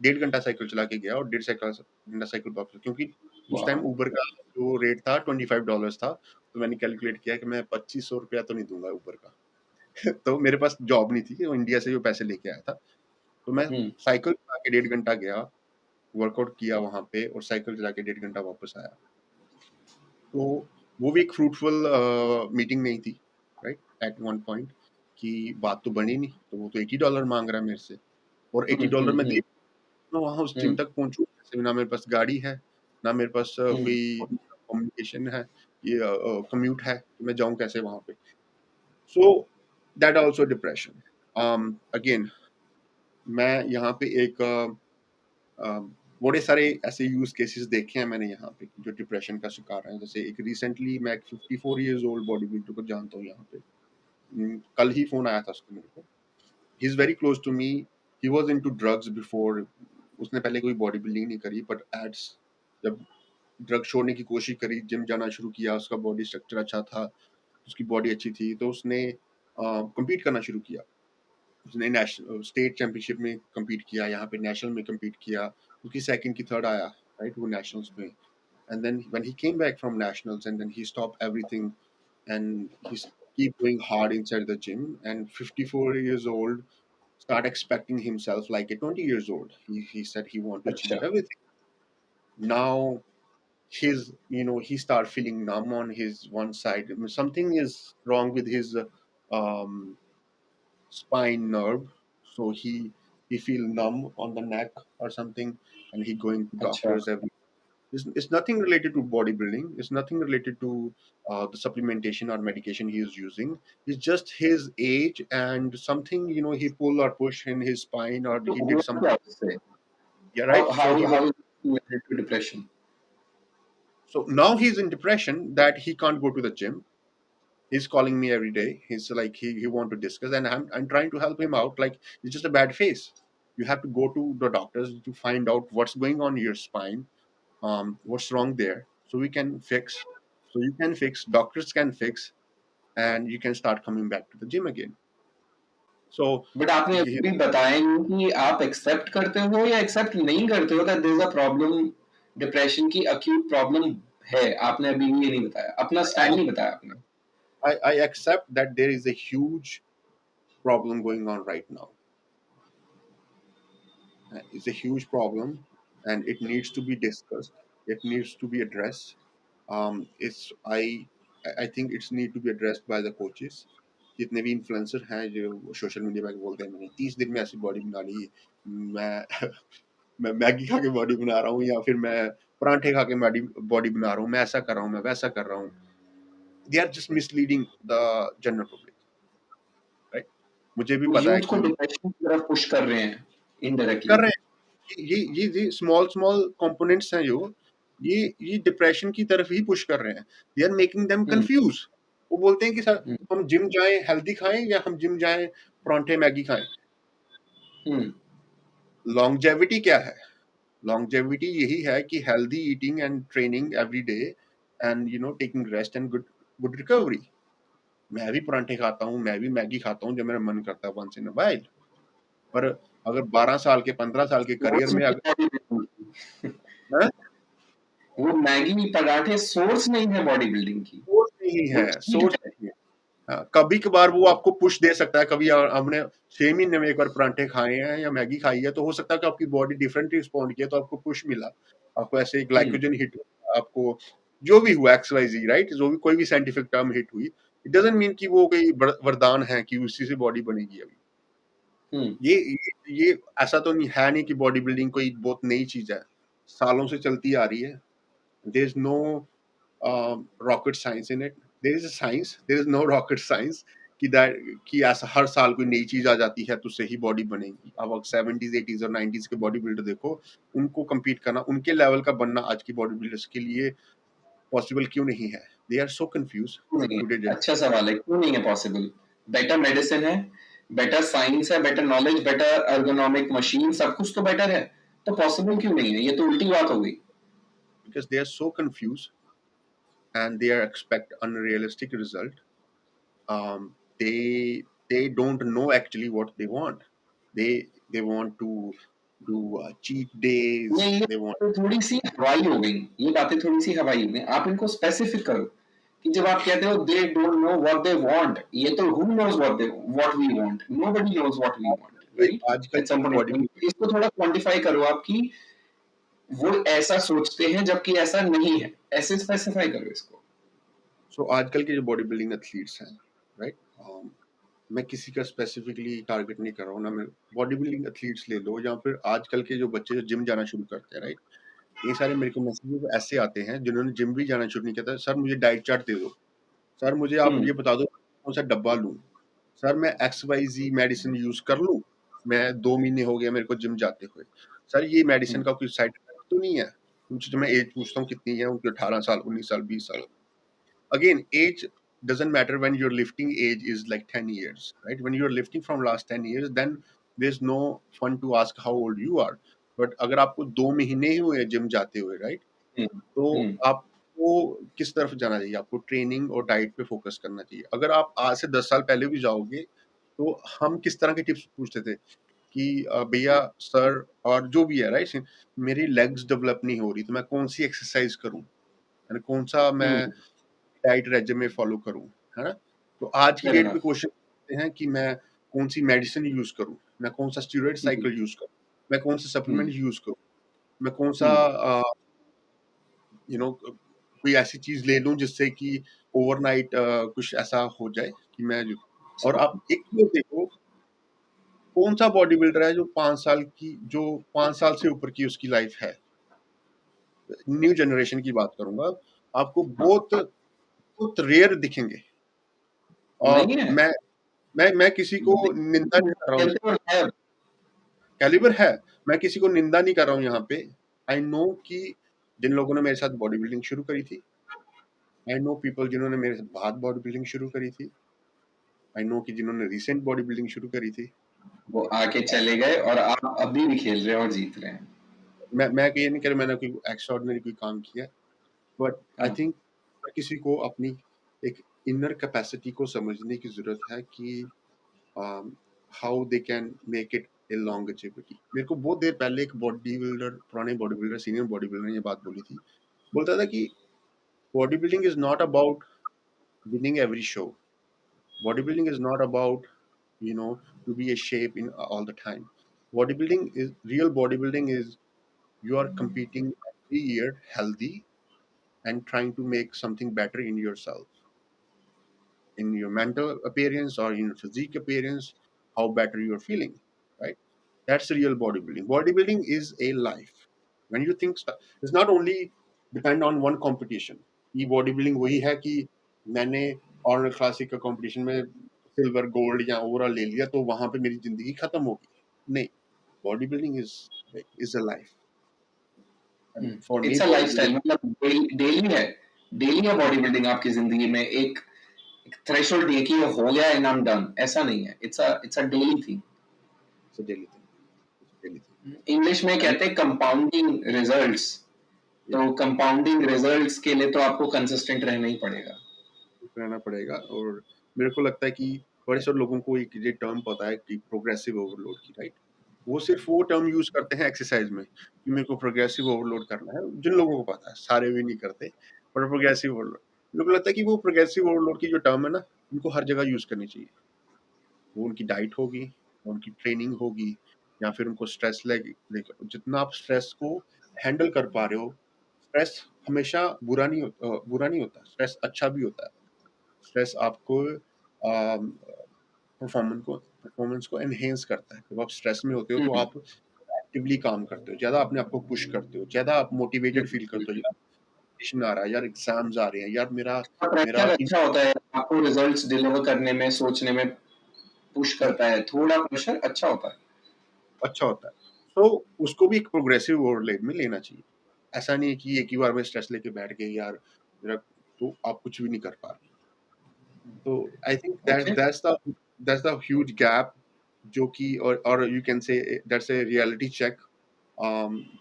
1.5 घंटा साइकिल चला के गया और 1.5 घंटा साइकिल वापस, क्योंकि उस टाइम वाह! उबर का जो रेट था $25 था। तो मैंने कैलकुलेट किया कि मैं ₹2500 तो नहीं दूंगा उबर का। तो मेरे पास जॉब नहीं थी कि वो इंडिया से जो पैसे लेके आया था। तो मैं हुँ, साइकिल चला के 1.5 घंटा गया, वर्कआउट किया वहाँ पे और साइकिल चला के 1.5 घंटा वापस आया। तो वो भी एक फ्रूटफुल मीटिंग नहीं थी, राइट? एट वन पॉइंट कि बात तो बनी नहीं, तो वो तो $80 मांग रहा है मेरे से, और हुँ, $80 हुँ, मैं दे, हुँ, मैं वहाँ उस जिम हुँ, तक पहुँचूँ कैसे? ना मेरे पास गाड़ी है, ना मेरे पास हुँ, कोई कम्युनिकेशन है, ये कम्यूट है कि मैं जाऊँ कैसे वहाँ पे? So that also depression. Again मैं यहाँ पे एक बड़े सारे ऐसे यूज़ केसेस देखे हैं मैंने यहाँ पे जो डिप्रेशन का शिकार हैं। जैसे एक रिसेंटली मैं एक 54 इयर्स ओल्ड बॉडी बिल्डर को जानता हूँ यहाँ पे। कल ही फ़ोन आया था उसका मेरे को। He is very close to me. He was into drugs before. उसने पहले कोई बॉडी बिल्डिंग नहीं करी, बट एड्स जब ड्रग छोड़ने की कोशिश करी, जिम जाना शुरू किया, उसका बॉडी स्ट्रक्चर अच्छा था, उसकी बॉडी अच्छी थी, तो उसने कम्पीट करना शुरू किया। उसने नेशनल स्टेट चैंपियनशिप में कम्पीट किया, यहाँ पे नेशनल में कम्पीट किया, उसकी सेकंड की थर्ड आया, राइट, वो नेशनल्स में। And then when he came back from nationals and then he stop everything and he keep going hard inside the gym, and 54 years old start expecting himself like a 20 years old. He said he want to अच्छा, achieve everything. Now his, he start feeling numb on his one side. I mean, something is wrong with his um, spine nerve, so he feel numb on the neck or something, and he going to अच्छा। doctors every. It's nothing related to bodybuilding. It's nothing related to the supplementation or medication he is using. It's just his age and something, he pull or push in his spine or तो he did हुआ क्या something. उससे? Yeah, how right. So how he was. How related to depression? So now he's in depression that he can't go to the gym. He's calling me every day. He's like he want to discuss, and I'm trying to help him out. Like, it's just a bad phase. You have to go to the doctors to find out what's going on in your spine, what's wrong there, so we can fix. So you can fix. Doctors can fix, and you can start coming back to the gym again. So but आपने he, अभी बताया नहीं कि आप accept करते हो या accept नहीं करते हो that there is a problem, depression की अक्यूट प्रॉब्लम है। आपने अभी ये नहीं बताया, अपना स्टैंड नहीं बताया आपने। I accept that there is a huge problem going on right now. It's a huge problem, and it needs to be discussed. It needs to be addressed. It's I think it's need to be addressed by the coaches. जितने भी influencer हैं जो social media पे बोलते हैं मैंने 30 दिन में ऐसी बॉडी बना ली, मैं मैं मैगी खा के बॉडी बना रहा हूँ, या फिर मैं परांठे खा के बॉडी बॉडी बना रहा हूँ, मैं ऐसा कर रहा हूँ, मैं वैसा कर रहा हूँ। They are just misleading the general public, right? मुझे भी वो पता है यूथ को कि डिप्रेशन की तरफ पुश कर रहे हैं कर इनडायरेक्टली। रहे हैं। ये स्मॉल स्मॉल कंपोनेंट्स हैं जो ये डिप्रेशन की तरफ ही पुश कर रहे हैं। They are making them hmm, confuse. वो बोलते हैं कि सर हम्म, हम जिम जाएं हेल्दी खाएं या हम जिम जाएं परांठे मैगी खाएं। हम्म। लॉन्गजेविटी क्या है? लॉन्गजेविटी यही है कि healthy eating and training every day and taking rest and good good recovery. मैं भी परांठे खाता हूँ, मैं भी मैगी खाता हूँ जब मेरा मन करता है वंस इन अ व्हाइल। पर अगर 12 साल के 15 साल के करियर सोर्स में नहीं अगर है बॉडी बिल्डिंग की। है, वो मैगी पराठे सोर्स नहीं है बॉडी बिल्डिंग की, सोर्स नहीं वो है, चीज सोर्स है। नहीं है। हाँ, कभी कभार वो आपको पुश दे सकता है। कभी हमने 6 महीने में एक बार परांठे खाए हैं या मैगी खाई है, तो हो सकता है कि आपकी बॉडी डिफरेंट रिस्पॉन्ड किया, तो आपको पुश मिला, आपको ऐसे हम्म, ग्लाइकोजन हिट, आपको जो भी हुआ एक्स वाई जी, राइट, जो भी कोई भी साइंटिफिक टर्म हिट हुई, इट डजंट मीन कि वो कोई वरदान है कि उसी से बॉडी बनेगी अभी। हम्म, ये ऐसा तो नहीं है, नहीं कि बॉडी बिल्डिंग कोई बहुत नई चीज है। सालों से चलती आ रही है। There is no rocket science in it. There is a science, there is no rocket science कि ऐसा हर साल कोई नई चीज़ आ जाती है तो उससे ही बॉडी बनेगी। अब आप 70s, 80s और 90s के बॉडी बिल्डर देखो, उनको कम्पीट करना, उनके लेवल का बनना आज की बॉडी बिल्डर्स के लिए पॉसिबल क्यों नहीं है? दे आर सो कन्फ्यूज़्ड क्यों इन नहीं टुडे है? अच्छा सवाल है, क्यों नहीं है पॉसिबल? बेटर मेडिसिन है, बेटर साइंस है, better knowledge, better ergonomic machine, सब कुछ तो बेटर है, तो पॉसिबल क्यों नहीं है? ये तो उल्टी बात हो गई। because they are so confused and they are expect unrealistic result. um, they don't know actually what they want. They want to do cheat days. नहीं, ये They want तो थोड़ी सी हवाई हो गई, ये बातें थोड़ी सी हवाई हो गई। आप इनको स्पेसिफिक करो कि जब आप कहते हो they don't know what they want, ये तो who knows what we want, nobody knows what we want, right? आजकल एट सम की पॉइंट बॉडी इन टाइम इसको थोड़ा क्वांटिफाई करो आप कि वो ऐसा सोचते हैं जबकि ऐसा नहीं है, ऐसे स्पेसिफाई करो इसको। सो आजकल के जो बॉडी बिल्डिंग एथलीट्स हैं, राइट, मैं किसी का स्पेसिफिकली टारगेट नहीं कर रहा हूँ ना। मैं बॉडी बिल्डिंग एथलीट्स ले लो या फिर आजकल के जो बच्चे जो जिम जाना शुरू करते हैं, राइट, ये सारे मेरे को मैसेजेस ऐसे आते हैं जिन्होंने जिम भी जाना शुरू नहीं किया था। सर मुझे डाइट चार्ट दे दो, सर मुझे आप हम्म। ये बता दो कौन सा डब्बा लूं, सर मैं एक्स वाई जी मेडिसिन यूज कर लूं, मैं 2 महीने हो गया मेरे को जिम जाते हुए, सर ये मेडिसिन हम्म। का कोई साइड इफेक्ट तो नहीं है? उनसे जब मैं एज पूछता हूँ कितनी है, उनकी 18 साल, 19 साल, 20 साल। Again, age doesn't matter when your lifting age is like 10 years, right? When you're lifting from last 10 years, then there's no fun to ask how old you are. But अगर आपको 2 महीने ही हुए जिम जाते हुए, राइट, हम्म। तो हम्म। आपको किस तरफ जाना चाहिए? आपको ट्रेनिंग और डाइट पे फोकस करना चाहिए। अगर आप आज से 10 साल पहले भी जाओगे, तो हम किस तरह की टिप्स पूछते थे कि भैया, सर, और जो भी है, राइट, मेरी लेग्स डेवलप नहीं हो रही, तो मैं कौन सी एक्सरसाइज करूं, कौन सा मैं हम्म। डाइट रेजिमे फॉलो करूँ, है ना? तो आज की फेयर डेट पे इनफ। क्वेश्चन करते हैं कि मैं कौन-सी मेडिसिन यूज़ करूँ? मैं कौन-सा स्टेरॉइड हम्म। साइकिल यूज़ करूँ? मैं कौन-सा सप्लीमेंट हम्म। यूज़ करूँ? मैं कौन-सा हम्म। कोई ऐसी चीज़ ले लूँ जिससे कि ओवरनाइट कुछ ऐसा हो जाए कि मैं जो, और आप एक चीज़ देखो, कौन-सा बॉडी बिल्डर है जो 5 साल से ऊपर की उसकी लाइफ है? न्यू जनरेशन की बात करूँगा, आपको हाँ, बहुत बहुत रेयर दिखेंगे। और नहीं है। मैं किसी को निंदा नहीं कर रहा हूँ, कहते और है। कैलिबर है, मैं किसी को निंदा नहीं कर रहा हूँ यहाँ पे। आई नो कि जिन लोगों ने मेरे साथ बॉडी बिल्डिंग शुरू करी थी, आई नो पीपल जिन्होंने मेरे से बाद बॉडी बिल्डिंग शुरू करी थी, आई नो कि जिन्होंने रिसेंट बॉडी बिल्डिंग शुरू करी थी। वो आके चले गए और आप अभी भी खेल रहे हैं और जीत रहे हैं। मैं ये नहीं कह रहा मैंने कोई एक्स्ट्राऑर्डिनरी कोई काम किया, बट आई हाँ। थिंक किसी को अपनी एक इनर कैपेसिटी को समझने की ज़रूरत है कि how they can make it A longevity. मेरे को बहुत देर पहले एक बॉडी बिल्डर, पुराने body builder, senior body builder ने ये बात बोली थी। बोलता था कि body building is not about winning every show. Bodybuilding is not about, to be a shape in all the time. Bodybuilding is real. Bodybuilding is you are competing every year healthy and trying to make something better in yourself, in your mental appearance or in your physique appearance, how better you're feeling, right? That's real bodybuilding. Bodybuilding is a life. When you think, it's not only depend on one competition. ये body building वही है कि मैंने ऑर्नर classic का competition में silver, gold या overall ले लिया तो वहां पे मेरी जिंदगी खत्म होगी, नहीं। Body building is a life, and for me it's a body lifestyle, building. मतलब डेली है। डेली है बॉडी बिल्डिंग आपकी जिंदगी में। एक थ्रेशोल्ड नहीं है कि ये हो गया एंड आई एम डन, ऐसा नहीं है। It's a daily thing. Daily thing, daily English में थिंग। कहते हैं कंपाउंडिंग रिजल्ट्स। तो कंपाउंडिंग रिजल्ट्स के लिए तो आपको कंसिस्टेंट रहना ही पड़ेगा। रहना पड़ेगा। और मेरे को लगता है कि बड़े सारे लोगों को एक ये टर्म पता है कि प्रोग्रेसिव ओवरलोड की, राइट? वो सिर्फ वो टर्म यूज करते हैं एक्सरसाइज में कि मेरे को प्रोग्रेसिव ओवरलोड करना है। जिन लोगों को पता है, सारे भी नहीं करते, पर प्रोग्रेसिव ओवरलोड, मेरे को लगता है कि वो प्रोग्रेसिव ओवरलोड की जो टर्म है ना, उनको हर जगह यूज करनी चाहिए। वो उनकी डाइट होगी, उनकी ट्रेनिंग होगी, या फिर उनको स्ट्रेस लेकर, जितना आप स्ट्रेस को हैंडल कर पा रहे हो। स्ट्रेस हमेशा बुरा नहीं होता, स्ट्रेस अच्छा भी होता है। स्ट्रेस आपको परफॉर्मेंस को एनहेंस करता है। जब आप स्ट्रेस में होते हो तो हम्म। आप प्रोडक्टिवली काम करते हो, ज़्यादा अपने आप को पुश करते हो, ज़्यादा आप मोटिवेटेड फील बिल्कुल। करते हो, यार कंपटीशन आ रहा है, यार एग्ज़ाम्स आ रहे हैं, यार मेरा प्रेशर मेरा इन अच्छा होता है, आपको रिजल्ट्स डिलीवर करने में, सोचने में पुश जी, करता है, थोड़ा प्रेशर अच्छा होता है। अच्छा होता है। तो उसको भी एक प्रोग्रेसिव ओवरले में लेना चाहिए। ऐसा नहीं है कि एक ही बार में स्ट्रेस लेके बैठ गए यार मेरा, तो आप कुछ भी नहीं कर पा रहे। तो I think okay. That's the huge gap जो कि और you can say that's a reality check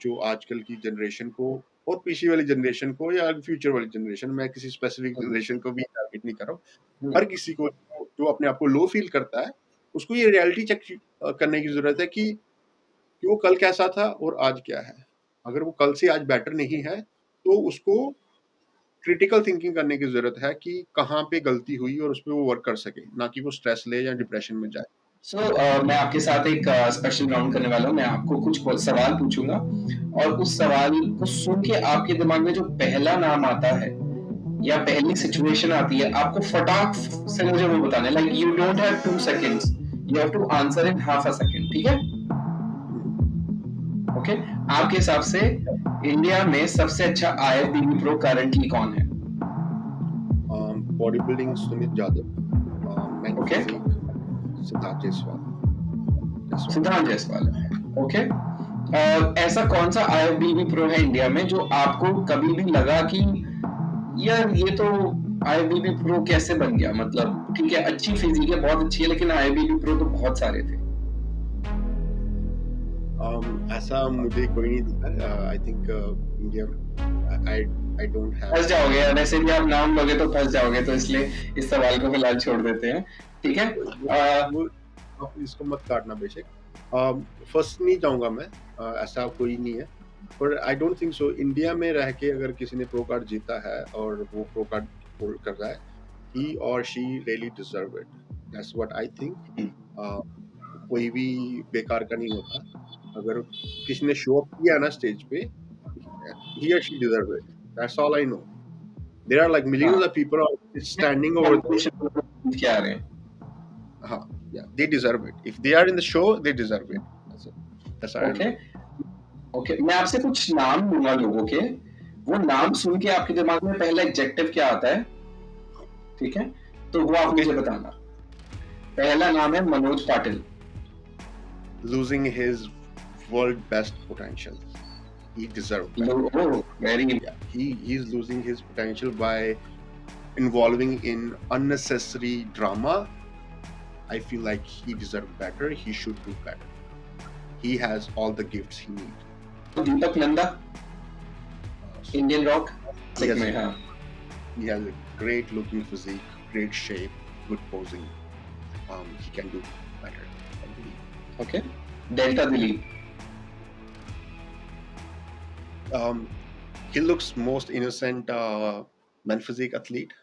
जो आजकल की जनरेशन को और पीछे वाली जनरेशन को या फ्यूचर वाली जनरेशन, मैं किसी स्पेसिफिक हुँ, जनरेशन को भी टारगेट नहीं कर रहा हूँ। हुँ। हर किसी को जो अपने आप को लो फील करता है, उसको ये रियलिटी चेक करने की ज़रूरत है कि वो कल कैसा था और आज क्या है। अगर वो कल से आज बेटर नहीं है, तो उसको क्रिटिकल थिंकिंग करने की ज़रूरत है कि कहाँ पे गलती हुई और उसपे वो वर्क कर सके, ना कि वो स्ट्रेस ले या डिप्रेशन में जाए। सो मैं आपके साथ एक स्पेशल राउंड करने वाला हूँ। मैं आपको कुछ सवाल पूछूंगा और उस सवाल को सुन के आपके दिमाग में जो पहला नाम आता है या पहली सिचुएशन आती है, आपको फटाक से मुझे वो बताना है। Like you don't have 2 seconds, you have to answer in half a second, ठीक है? हुँ, हुँ। ओके। आपके हिसाब से इंडिया में सबसे अच्छा आईएफबीबी प्रो करंटली कौन है? Body building Sumit Jadhav, men okay. Physique Siddharth Jaiswal. Siddhant Jaiswal है। ओके। ऐसा कौन सा आईएफबीबी प्रो है इंडिया में जो आपको कभी भी लगा कि यार ये तो आईएफबीबी प्रो कैसे बन गया? मतलब ठीक है, अच्छी फिजिक है, बहुत अच्छी है, लेकिन आईएफबीबी प्रो तो बहुत सारे थे। ऐसा मुझे कोई नहीं दिखा। I think India I I don't फंस हैव जाओगे, वैसे भी आप नाम लोगे तो फंस जाओगे, तो इसलिए इस सवाल को फिलहाल छोड़ देते हैं। ठीक है। वो आप इसको मत काटना बेशक। फर्स्ट नहीं जाऊँगा मैं, ऐसा कोई नहीं है। पर I don't think so India में रह के अगर किसी ने प्रो कार्ड जीता है और वो प्रो कार्ड होल्ड कर रहा है, ही और she really deserve it. That's what I think. Uh, कोई भी बेकार का नहीं होता। अगर किसी ने शो अप किया है ना स्टेज पे, he or she deserve it. That's all I know. There are like millions हाँ, of people are standing over there. Competition क्या रहे हैं? Yeah, they deserve it. If they are in the show, they deserve it. That's it. That's all I okay. know. Okay, मैं आपसे कुछ नाम लूंगा लोगों के, वो नाम सुन के आपके दिमाग में पहला एडजेक्टिव क्या आता है? ठीक है, तो वो आप Okay, मुझे बताना। पहला नाम है Manoj Patil. losing his world best potential. He deserved better. Very. Yeah, he's losing his potential by involving in unnecessary drama. I feel like he deserved better. He should do better. He has all the gifts he needs. Deepak Nanda, Indian rock He sick has में, हाँ। he has a great looking physique, great shape, good posing. He can do better, I believe. Okay. Delta Dilip. Um, he looks most innocent man physique athlete.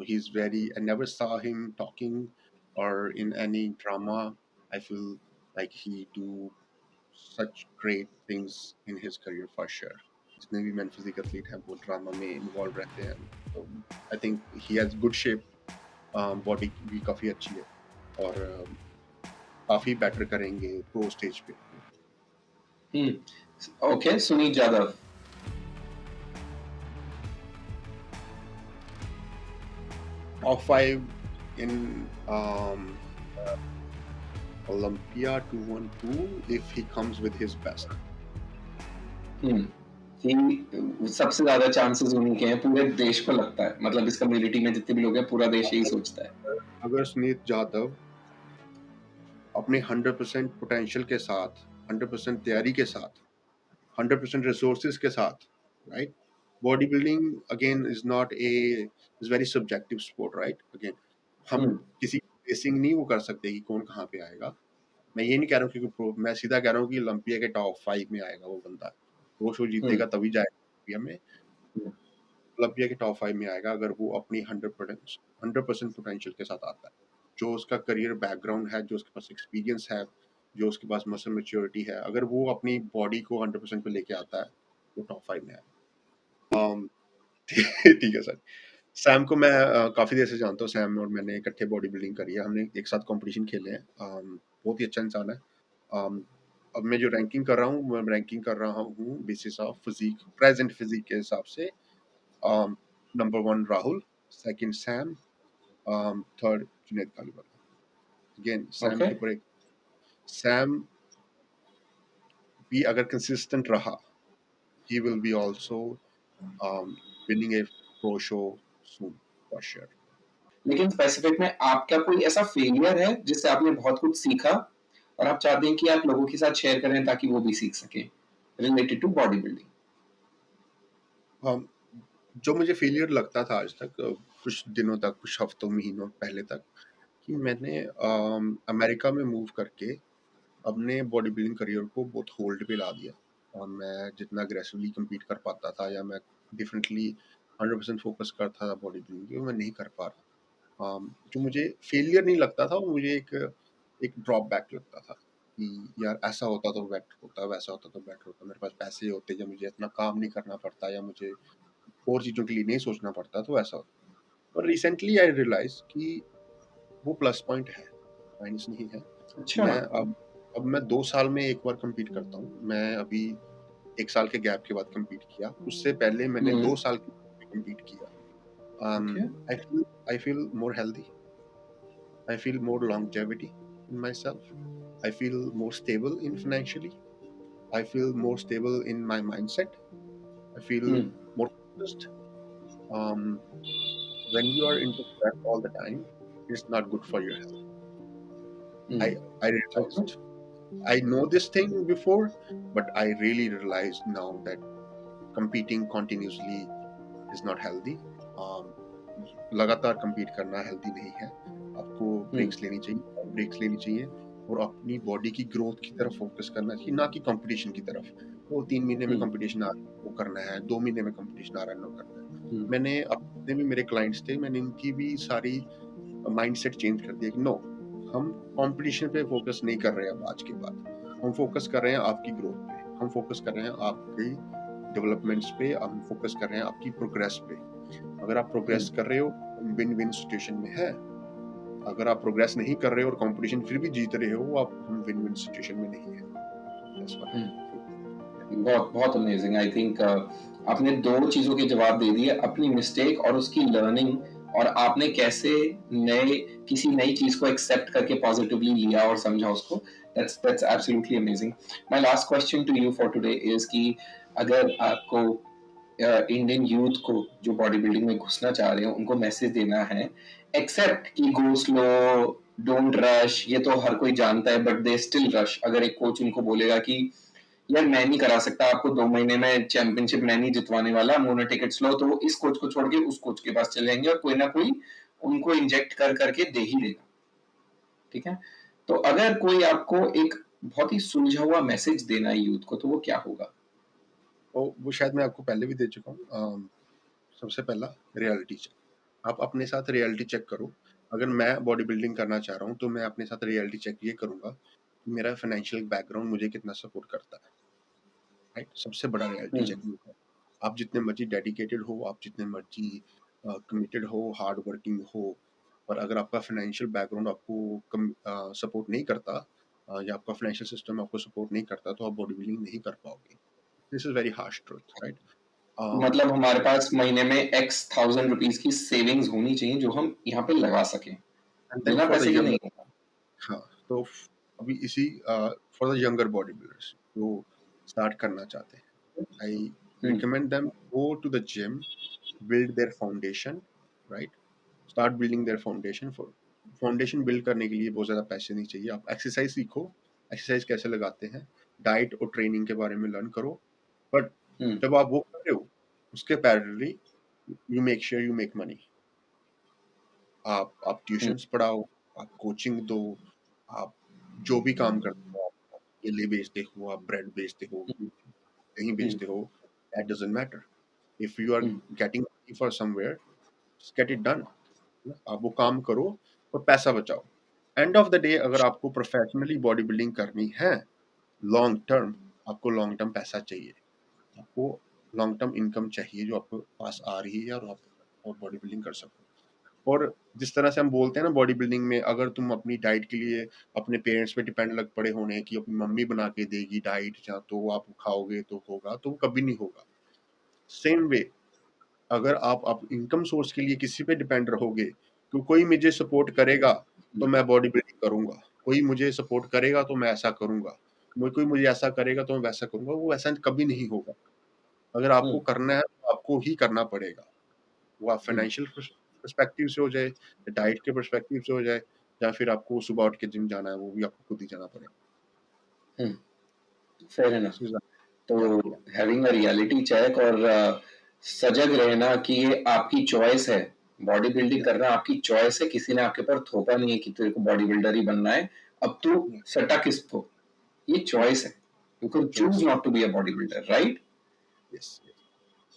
He's very. I never saw him talking or in any drama. I feel like he do such great things in his career for sure. जितने भी man physique athlete हैं वो drama में involve रहते हैं, तो I think he has good shape, body भी काफ़ी अच्छी है और काफ़ी बेटर करेंगे प्रो स्टेज पे। Okay, Sunil Yadav. Top 5 in Olympia 212 if he comes with his best. सबसे ज्यादा चांसेस उन्हीं के हैं, पूरे देश को लगता है, मतलब इस कम्युनिटी में जितने भी लोग हैं, पूरा देश यही सोचता है। अगर सुनीत जाधव अपने 100% पोटेंशियल के साथ, 100% तैयारी के साथ, 100% रिसोर्सेज के साथ, right? Body building again is not a is very subjective sport, right? Again हम हम्म, किसी बेसिंग नहीं वो कर सकते कि कौन कहाँ पे आएगा। मैं ये नहीं कह रहा हूँ कि मैं सीधा कह रहा हूँ कि ओलंपिया के टॉप 5 में आएगा वो बंदा। वो शो हम्म, जीतेगा तभी जाएगा ओलंपिया में। हम्म, ओलंपिया के टॉप 5 में आएगा अगर वो अपनी 100% पोटेंशियल के साथ आता है। जो उसका करियर बैकग्राउंड है, जो उसके पास एक्सपीरियंस है, जो उसके पास मसल मैच्योरिटी है, अगर वो अपनी बॉडी को 100% पे लेके आता है, वो टॉप 5 में आएगा। ठीक है सर। सैम को मैं काफ़ी देर से जानता हूँ। सैम और मैंने इकट्ठे बॉडी बिल्डिंग करी है। हमने एक साथ कॉम्पिटिशन खेले हैं। बहुत ही अच्छा इंसान है। अब मैं जो रैंकिंग कर रहा हूँ, मैं रैंकिंग कर रहा हूँ basis of physique, present physique के हिसाब से। Number 1 Rahul, second Sam, third Junaid Kaliwala. Again Sam okay. के ऊपर एक, सैम भी अगर कंसिस्टेंट रहा, he will be also winning a pro show soon for sure. लेकिन स्पेसिफिक में आपका कोई ऐसा फेलियर है जिससे आपने बहुत कुछ सीखा और आप चाहते हैं कि आप लोगों के साथ शेयर करें ताकि वो भी सीख सकें related to body building? um, जो मुझे फेलियर लगता था आज तक, कुछ दिनों तक, कुछ हफ्तों महीनों पहले तक, कि मैंने अमेरिका में मूव करके अपने बॉडी बिल्डिंग करियर को बहुत होल्ड पे ला दिया, और मैं जितना अग्रेसिवली compete कर पाता था, या मैं डिफरेंटली 100% फोकस करता था बॉडी बिल्डिंग पे, वो मैं नहीं कर पा रहा। जो मुझे फेलियर नहीं लगता था, वो मुझे एक ड्रॉप बैक लगता था कि यार ऐसा होता तो बेटर होता, वैसा होता तो बेटर होता, मेरे पास पैसे होते, या मुझे इतना काम नहीं करना पड़ता, या मुझे और चीज़ों के लिए नहीं सोचना पड़ता, तो ऐसा होता। पर रिसेंटली आई रियलाइज कि वो प्लस पॉइंट है, माइनस नहीं है। अच्छा। मैं अब मैं 2 साल में एक बार compete करता हूँ। मैं अभी 1 साल के गैप के बाद compete किया। उससे पहले मैंने 2 साल compete किया। Okay. I feel more healthy. I feel more longevity in myself. I feel more stable in financially. I feel more stable in my mindset. I feel more focused. Um, when you are into stress all the time, it's not good for your health. I okay. realized. I know this thing before, but I really realized now that competing continuously is not healthy. Um, लगातार compete करना healthy नहीं है। आपको breaks लेनी चाहिए और अपनी body की ग्रोथ की तरफ फोकस करना चाहिए, ना कि कंपटीशन की तरफ। वो 3 महीने में कंपटीशन आ रहा है, वो करना है, 2 महीने में कंपटीशन आ रहा है, नो करना है। मैंने अपने भी, मेरे क्लाइंट्स थे, मैंने इनकी भी सारी माइंडसेट चेंज कर दिया कि नो, हम कंपटीशन पे फोकस नहीं कर रहे हैं अब आज के बाद। हम फोकस कर रहे हैं आपकी ग्रोथ पे, हम फोकस कर रहे हैं आपकी डेवलपमेंट्स पे, हम फोकस कर रहे हैं आपकी प्रोग्रेस पे। अगर आप प्रोग्रेस कर रहे हो, विन विन सिचुएशन में है। अगर आप प्रोग्रेस नहीं कर रहे हो और कंपटीशन फिर भी जीत रहे हो, आप हम विन विन सिचुएशन में नहीं है। That's what I feel. बहुत बहुत अमेजिंग। आई थिंक आपने दो चीजों के जवाब दे दिए, अपनी मिस्टेक और उसकी लर्निंग, और आपने कैसे नए किसी नई चीज को एक्सेप्ट करके पॉजिटिवली लिया और समझा उसको। That's absolutely amazing. My last question to you for today is कि अगर आपको इंडियन यूथ को जो बॉडी बिल्डिंग में घुसना चाह रहे हो उनको मैसेज देना है, एक्सेप्ट कि गो स्लो, डोंट रश, ये तो हर कोई जानता है, बट दे स्टिल रश। अगर एक कोच उनको बोलेगा कि यार मैं नहीं करा सकता आपको 2 महीने में चैंपियनशिप, मैं नहीं जितवाने वाला, टिकट स्लो, तो वो इस कोच को छोड़ के उस कोच के पास चले जाएंगे और कोई ना कोई उनको इंजेक्ट कर करके दे ही देगा। ठीक है? तो अगर कोई आपको एक बहुत ही सुलझा हुआ मैसेज देना है यूथ को, तो वो क्या होगा? वो शायद मैं आपको पहले भी दे चुका हूँ। सबसे पहला, रियलिटी चेक। आप अपने साथ रियलिटी चेक करो। अगर मैं बॉडी बिल्डिंग करना चाह रहा हूँ, तो मैं अपने साथ रियलिटी चेक ये करूंगा कि मेरा फाइनेंशियल बैकग्राउंड मुझे कितना सपोर्ट करता है। राइट, सबसे बड़ा रियलिटी चेक हम्म। वो है। आप जितने मर्जी डेडिकेटेड हो, आप जितने मर्जी कमिटेड हो, हार्ड वर्किंग हो, पर अगर आपका फाइनेंशियल बैकग्राउंड आपको सपोर्ट नहीं करता, या आपका फाइनेंशियल सिस्टम आपको सपोर्ट नहीं करता, तो आप बॉडी बिल्डिंग नहीं कर पाओगे। This is very harsh truth, right. मतलब हमारे पास महीने में एक्स थाउजेंड रुपीज की सेविंग्स होनी चाहिए जो हम यहाँ पे लगा सकें, एंड देन बिना फॉर द पैसे के नहीं यंगर, होगा। हाँ, तो अभी इसी for the younger body builders जो स्टार्ट करना चाहते हैं, I hmm. Recommend them go to the gym, build their foundation, right? Start building their foundation। for foundation build करने के लिए बहुत ज़्यादा पैसे नहीं चाहिए। आप एक्सरसाइज सीखो, एक्सरसाइज कैसे लगाते हैं, डाइट और ट्रेनिंग के बारे में लर्न करो। बट हम्म। जब आप वो कर रहे हो, उसके parallelly you make sure you make money. आप हम्म। ट्यूशंस पढ़ाओ, आप कोचिंग दो, आप जो भी काम करते हो, आप केले बेचते हो, आप ब्रेड बेचते हो, कहीं हम्म। बेचते हो, that doesn't matter. If you are hmm. Getting for somewhere, get it done. आप वो काम करो और पैसा बचाओ। एंड ऑफ द डे, अगर आपको प्रोफेशनली बॉडी बिल्डिंग करनी है, लॉन्ग टर्म, आपको लॉन्ग टर्म पैसा चाहिए, आपको लॉन्ग टर्म इनकम चाहिए जो आपको पास आ रही है, और आप और बॉडी बिल्डिंग कर सको। और जिस तरह से हम बोलते हैं ना बॉडी बिल्डिंग में, अगर तुम अपनी डाइट के लिए अपने पेरेंट्स पे डिपेंड लग पड़े होने कि अपनी मम्मी बना के देगी डाइट या तो आप खाओगे तो होगा, तो कभी नहीं होगा। सेम वे, अगर आप इनकम सोर्स के लिए किसी पे डिपेंड रहोगे कि कोई मुझे सपोर्ट करेगा तो मैं बॉडी बिल्डिंग करूंगा, कोई मुझे सपोर्ट करेगा तो मैं ऐसा करूंगा, कोई मुझे ऐसा करेगा तो मैं वैसा करूंगा, वो ऐसा कभी नहीं होगा। अगर आपको हम्म, करना है तो आपको ही करना पड़ेगा। वो आप हम्म, फाइनेंशियल पर्सपेक्टिव से हो जाए, डाइट के पर्सपेक्टिव से हो जाए, या फिर आपको सुबह उठ के जिम जाना है, वो भी आपको खुद ही जाना पड़ेगा। Hmm, fair enough. This is a- तो yeah, yeah, having a reality check और सजग रहना कि ये आपकी चॉइस है, बॉडी बिल्डिंग yeah, करना आपकी चॉइस है, किसी ने आपके ऊपर थोपा नहीं है कि तेरे को बॉडी बिल्डर ही बनना है, अब तू yeah, सटा किसको, ये yeah, चॉइस है, you can choose choice, not to be a body builder, right? yes, yes.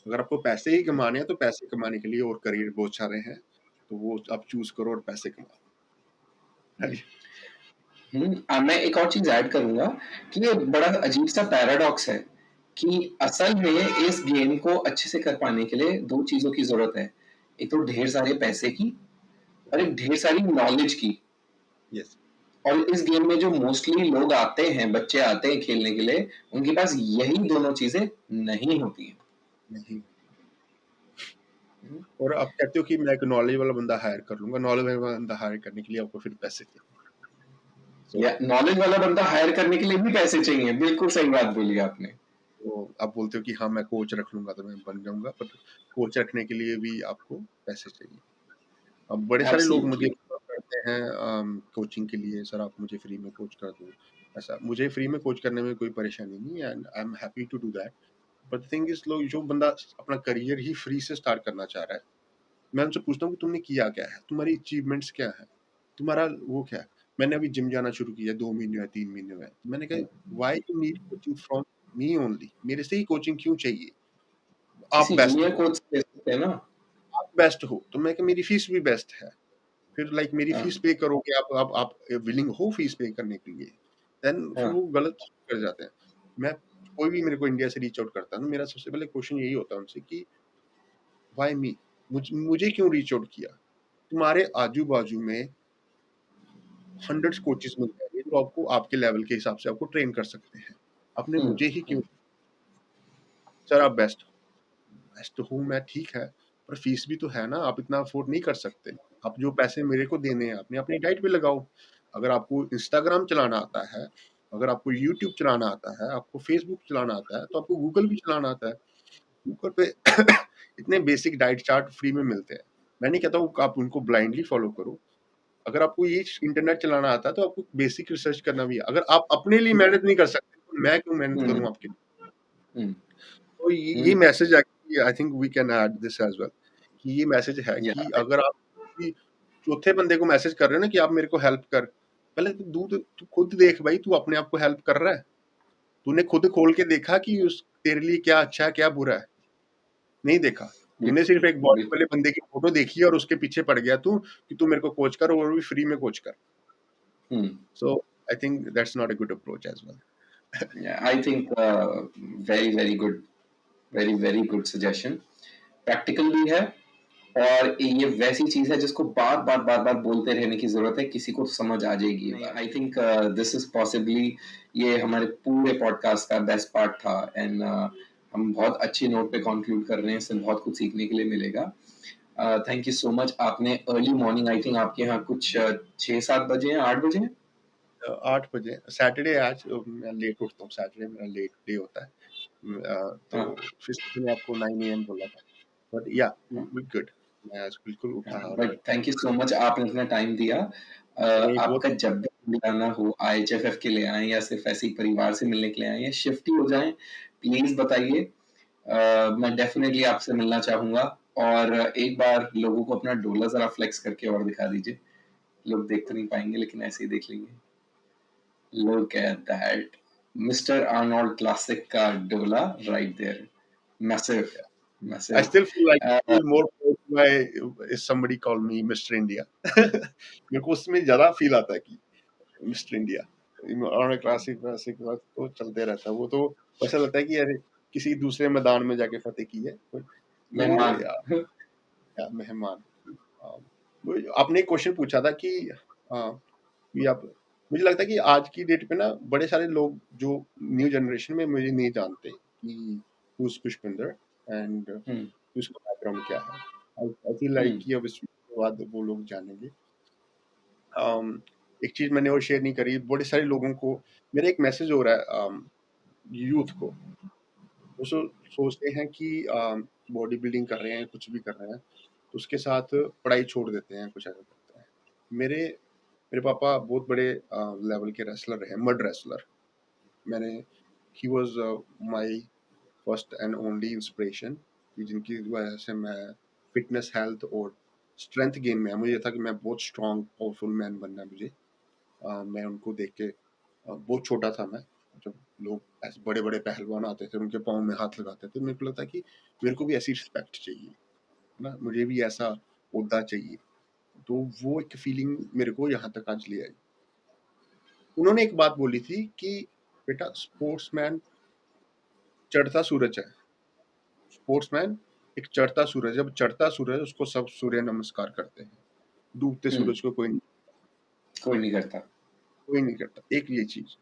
अगर आपको पैसे ही कमाने हैं तो पैसे कमाने के लिए और करियर बहुत सारे हैं, तो वो आप चूज करो और पैसे कमाओ। Right? मैं एक और चीज ऐड करूंगा कि ये बड़ा अजीब सा पैराडॉक्स है कि असल में इस गेम को अच्छे से कर पाने के लिए दो चीजों की जरूरत है, एक तो ढेर सारे पैसे की और एक ढेर सारी नॉलेज की। Yes, और इस गेम में जो मोस्टली लोग आते हैं, बच्चे आते हैं खेलने के लिए, उनके पास यही दोनों चीजें नहीं होती हैं। नहीं। और आप कहते हो कि मैं एक नॉलेज वाला बंदा हायर कर लूंगा, नॉलेज वाला बंदा हायर करने के लिए आपको फिर पैसे चाहिए। सो या नॉलेज वाला बंदा हायर करने के लिए भी पैसे चाहिए, बिल्कुल सही बात बोली आपने। तो आप बोलते हो कि हाँ मैं कोच रख लूंगा तो मैं बन जाऊंगा, पर कोच रखने के लिए भी आपको पैसे चाहिए। अब बड़े सारे लोग मुझे एब्सोल्युटली। करते हैं कोचिंग के लिए, सर आप मुझे फ्री में कोच कर दो। ऐसा मुझे फ्री में कोच करने में कोई परेशानी नहीं है, and I am happy to do that. But thing is, लोग जो बंदा अपना करियर ही फ्री से स्टार्ट करना चाह रहा है, मैं उनसे पूछता हूँ कि तुमने किया क्या है, तुम्हारी अचीवमेंट्स क्या है, तुम्हारा वो क्या है। मैंने अभी जिम जाना शुरू किया 2 महीने या 3 महीने में, मैंने कहा why you need coaching from me only, मेरे से ही कोचिंग क्यों चाहिए, आप किसी बेस्ट जूनियर हो, कोच से ले सकते हैं ना। आप बेस्ट हो, तो मैं, मेरी फीस भी बेस्ट है। फिर लाइक मेरी हाँ, फीस पे करोगे, आप विलिंग हो फीस पे करने के लिए, देन फिर हाँ, वो गलत कर जाते हैं। मैं, कोई भी मेरे को इंडिया से रीच आउट करता है ना, मेरा सबसे पहले क्वेश्चन यही होता है उनसे कि व्हाई मी, मुझे क्यों रीच आउट किया। तुम्हारे आजू बाजू में हंड्रेड्स कोचेस मिल जाएंगे जो आपको आपके लेवल के हिसाब से आपको ट्रेन कर सकते हैं, आपने हम्म, मुझे ही क्यों। हम्म, सर आप बेस्ट, बेस्ट हूँ मैं, ठीक है, पर फीस भी तो है ना, आप इतना अफोर्ड नहीं कर सकते। आप जो पैसे मेरे को देने हैं आपने अपनी डाइट पे लगाओ। अगर आपको इंस्टाग्राम चलाना आता है, अगर आपको यूट्यूब चलाना आता है, आपको फेसबुक चलाना आता है, तो आपको गूगल भी चलाना आता है। गूगल पे इतने बेसिक डाइट चार्ट फ्री में मिलते हैं। मैं नहीं कहता हूँ आप उनको ब्लाइंडली फॉलो करो। अगर आपको ये इंटरनेट चलाना आता है तो आपको बेसिक रिसर्च करना भी है। अगर आप अपने लिए मेहनत नहीं कर सकते तो मैं क्यों मेहनत हम्म, करूँ आपके लिए। हम्म, तो ये hmm, message actually I think we can add this as well, कि ये मैसेज है या, कि अगर आप किसी चौथे बंदे को मैसेज कर रहे हो ना कि आप मेरे को हेल्प कर, पहले तो तू खुद देख भाई, तू अपने आप को हेल्प कर रहा है, तूने खुद खोल के देखा कि उस तेरे लिए क्या अच्छा है क्या बुरा है, नहीं देखा। तूने सिर्फ एक बॉडी बिल्कुल। वाले बंदे की फोटो देखी और उसके पीछे पड़ गया तू कि तू मेरे को कोच कर, और भी फ्री में कोच कर। Hmm, so I think that's not a good approach as well. I think very very good, very very good suggestion, practical भी है, और ये वैसी चीज है जिसको बार बार बार बार बोलते रहने की जरूरत है, किसी को समझ आ जाएगी ये बात। I think this is possibly ये हमारे पूरे पॉडकास्ट का बेस्ट पार्ट था, एंड हम बहुत अच्छी नोट पे कंक्लूड कर रहे हैं, इससे बहुत कुछ सीखने के लिए मिलेगा। Thank you so much. आपने अर्ली मॉर्निंग, आई थिंक आपके यहाँ कुछ 6-7 बजे हैं, 8 बजे हैं? 8 बजे सैटरडे, आज मैं लेट उठता हूँ, सैटरडे मेरा लेट डे होता है। तो हाँ, फिर मैंने आपको 9 AM बोला था, बट या हाँ, गुड, मैं आज बिल्कुल उठा बट और थैंक यू सो मच, आपने इतना टाइम दिया। नहीं बहुत। आपका जब भी इंडिया आना हो, IHFF के लिए आए या सिर्फ ऐसे ही परिवार से मिलने के लिए आए या शिफ्ट ही हो जाएं, प्लीज बताइए। मैं डेफिनेटली आपसे मिलना चाहूंगा। और एक बार लोगों को अपना डोला जरा फ्लेक्स करके और दिखा दीजिए, लोग देख तो नहीं पाएंगे लेकिन ऐसे ही देख लेंगे। Look at that, mister Arnold Classic का डोला right there, massive, I massive. still feel more proud if somebody call me Mr. India. मेरे को उसमें ज़्यादा फील आता है कि मिस्टर इंडिया और क्लासिक क्लासिक तो चलते रहता है। वो तो ऐसा लगता है कि अरे किसी दूसरे मैदान में जाके फतेह की है। तो मेहमान। या मेहमान। हाँ, आपने एक क्वेश्चन पूछा था कि कि आप, मुझे लगता है कि आज की डेट पे ना बड़े सारे लोग जो न्यू जनरेशन में मुझे नहीं जानते कि who's पुष्पिंदर एंड हम्म। उसका बैकग्राउंड क्या है। आई फील लाइक हम्म। कि अब इस वीडियो के बाद वो लोग जानेंगे। एक चीज मैंने और शेयर नहीं करी, बड़े सारे लोगों को मेरा एक मैसेज हो रहा है यूथ को। वो सोचते हैं कि बॉडी बिल्डिंग कर रहे हैं, कुछ भी कर रहे हैं, तो उसके साथ पढ़ाई छोड़ देते हैं, कुछ ऐसा करते हैं। मेरे मेरे पापा बहुत बड़े लेवल के रेसलर रहे, मड रेसलर। मैंने he was my first and only inspiration, कि जिनकी वजह से मैं फिटनेस, हेल्थ और स्ट्रेंथ गेन में, मुझे ये था कि मैं बहुत स्ट्रांग पावरफुल मैन बनना है मुझे। मैं उनको देख के बहुत छोटा था मैं, जब लोग ऐसे बड़े बड़े पहलवान आते थे उनके पाँव में हाथ लगाते थे, मेरे को लगता कि मेरे को भी ऐसी रिस्पेक्ट चाहिए, है ना, मुझे भी ऐसा ओहदा चाहिए। तो वो एक फीलिंग मेरे को यहाँ तक आज ले आई। उन्होंने एक बात बोली थी कि बेटा, स्पोर्ट्समैन चढ़ता सूरज है। स्पोर्ट्समैन एक चढ़ता सूरज, जब चढ़ता सूरज उसको सब सूर्य नमस्कार करते हैं, डूबते हम्म। सूरज को कोई नहीं करता। कोई नहीं करता। एक ये चीज,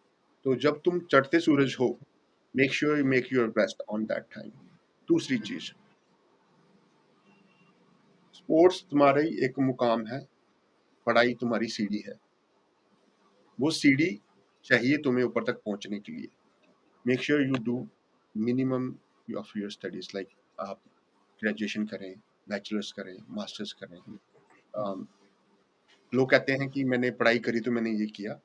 तो जब तुम चढ़ते सूरज हो, make sure you make your best on that time. दूसरी चीज, स्पोर्ट्स तुम्हारी एक मुकाम है, पढ़ाई तुम्हारी सीढ़ी है। वो सीढ़ी चाहिए तुम्हें ऊपर तक पहुंचने के लिए। Make sure you do minimum of your studies, like आप ग्रेजुएशन करें, बैचलर्स करें, मास्टर्स करें। लोग कहते हैं कि मैंने पढ़ाई करी तो मैंने ये किया।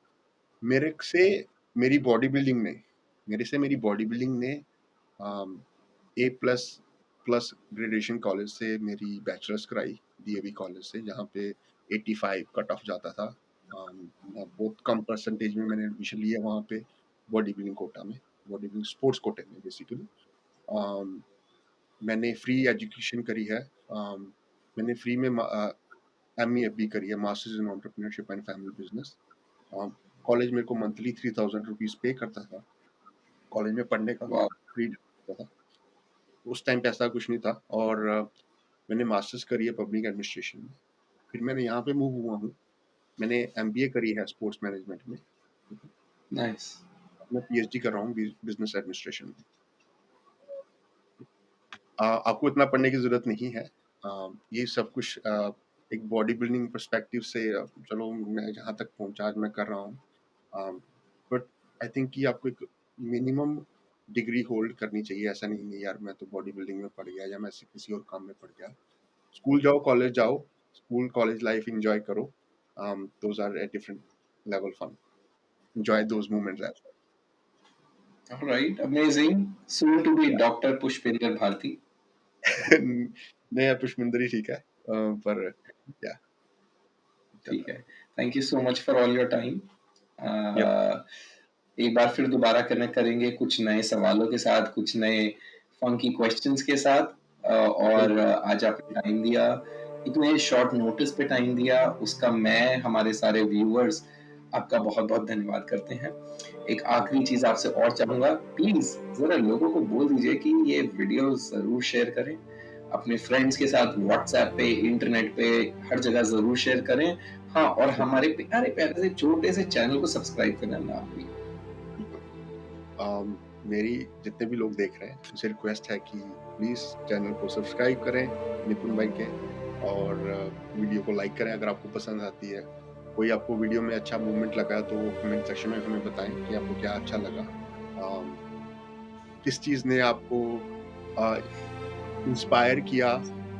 मेरे से मेरी बॉडी बिल्डिंग ने ए प्लस प्लस ग्रेजुएशन कॉलेज से मेरी बैचलर्स कराई, डीएवी कॉलेज से, जहाँ पे 85 कट ऑफ जाता था। बहुत कम परसेंटेज में मैंने एडमिशन लिया वहाँ पे, बॉडी बिल्डिंग कोटा में, बॉडी बिल्डिंग स्पोर्ट्स कोटे में बेसिकली। मैंने फ्री एजुकेशन करी है। मैंने फ्री में MEFB करी है, masters in entrepreneurship and family business. College मेरे को मंथली 3000 रुपीज पे करता था, कॉलेज में पढ़ने का वाह। फ्री था। उस टाइम पैसा कुछ नहीं था। और मैंने मास्टर्स करी है पब्लिक एडमिनिस्ट्रेशन में। फिर मैंने यहाँ पे मूव हुआ हूँ, मैंने MBA करी है स्पोर्ट्स मैनेजमेंट में। नाइस। मैं PhD कर रहा हूँ बिजनेस एडमिनिस्ट्रेशन में। आपको इतना पढ़ने की जरूरत नहीं है। ये सब कुछ एक बॉडी बिल्डिंग परस्पेक्टिव से, चलो मैं जहाँ तक पहुँचा आज मैं कर रहा हूँ। बट आई थिंक कि आपको एक मिनिमम डिग्री होल्ड करनी चाहिए। ऐसा नहीं है यार मैं तो बॉडी बिल्डिंग में पढ़ गया या मैं किसी और काम में पढ़ गया। स्कूल जाओ, कॉलेज जाओ, स्कूल कॉलेज लाइफ एंजॉय करो। Those are at different level fun, enjoy those moments as alright, amazing. Soon to be doctor Pushpinder Bharti. Well. नहीं यार, पुष्पिंदर ही ठीक है। पर या चल ठीक रहा है। Thank you so much for all your time. है। Yep. एक बार फिर दोबारा कनेक्ट करेंगे कुछ नए सवालों के साथ, कुछ नए फंकी क्वेश्चंस के साथ। और बिल्कुल। आज आपने टाइम दिया, इतने शॉर्ट नोटिस पे टाइम दिया, उसका मैं, हमारे सारे व्यूअर्स आपका बहुत बहुत धन्यवाद करते हैं। एक आखिरी चीज आपसे और चाहूंगा, प्लीज जरा लोगों को बोल दीजिए कि ये वीडियो जरूर शेयर करें, अपने फ्रेंड्स के साथ व्हाट्सएप पे, इंटरनेट पे, हर जगह जरूर शेयर करें। हाँ, और हमारे प्यारे प्यारे से छोटे से चैनल को सब्सक्राइब करना ना भूलिए। मेरी जितने भी लोग देख रहे हैं उनसे रिक्वेस्ट है कि प्लीज चैनल को सब्सक्राइब करें निपुण भाई के, और वीडियो को लाइक करें अगर आपको पसंद आती है। कोई आपको वीडियो में अच्छा मूवमेंट लगा तो वो कमेंट सेक्शन में हमें बताएं कि आपको क्या अच्छा लगा, किस चीज ने आपको इंस्पायर किया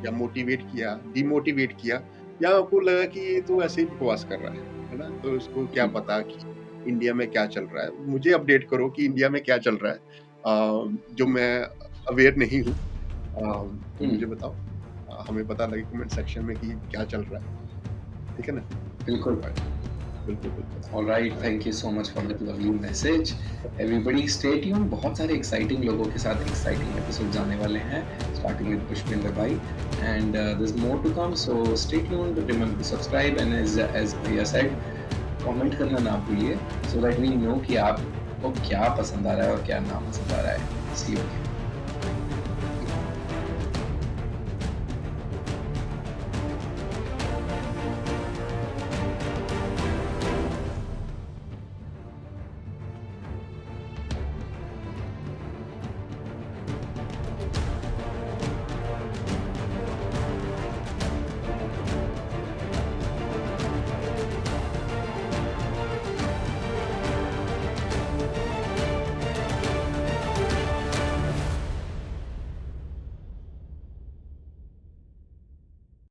या मोटिवेट किया, डिमोटिवेट किया, या आपको लगा कि ये तो ऐसे ही बकवास कर रहा है ना। तो उसको क्या पता कि इंडिया में क्या चल रहा है। मुझे अपडेट करो कि इंडिया में क्या चल रहा है, जो मैं अवेयर नहीं हूँ। तो मुझे बताओ, हमें पता लगे कमेंट सेक्शन में कि क्या चल रहा है। ठीक है ना? बिल्कुल। बिल्कुल बिल्कुल। Alright, thank you so much for that lovely message. Everybody stay tuned, बहुत सारे एक्साइटिंग लोगों के साथ एक्साइटिंग एपिसोड आने वाले हैं, स्टार्टिंग विद पुष्पिंदर भाई, and there is more to come, so stay tuned, remember to subscribe, and as भैया सेड, कमेंट करना ना भूलिए, सो दैट वी नो कि आपको क्या पसंद आ रहा है और क्या ना पसंद आ रहा है। सी यू।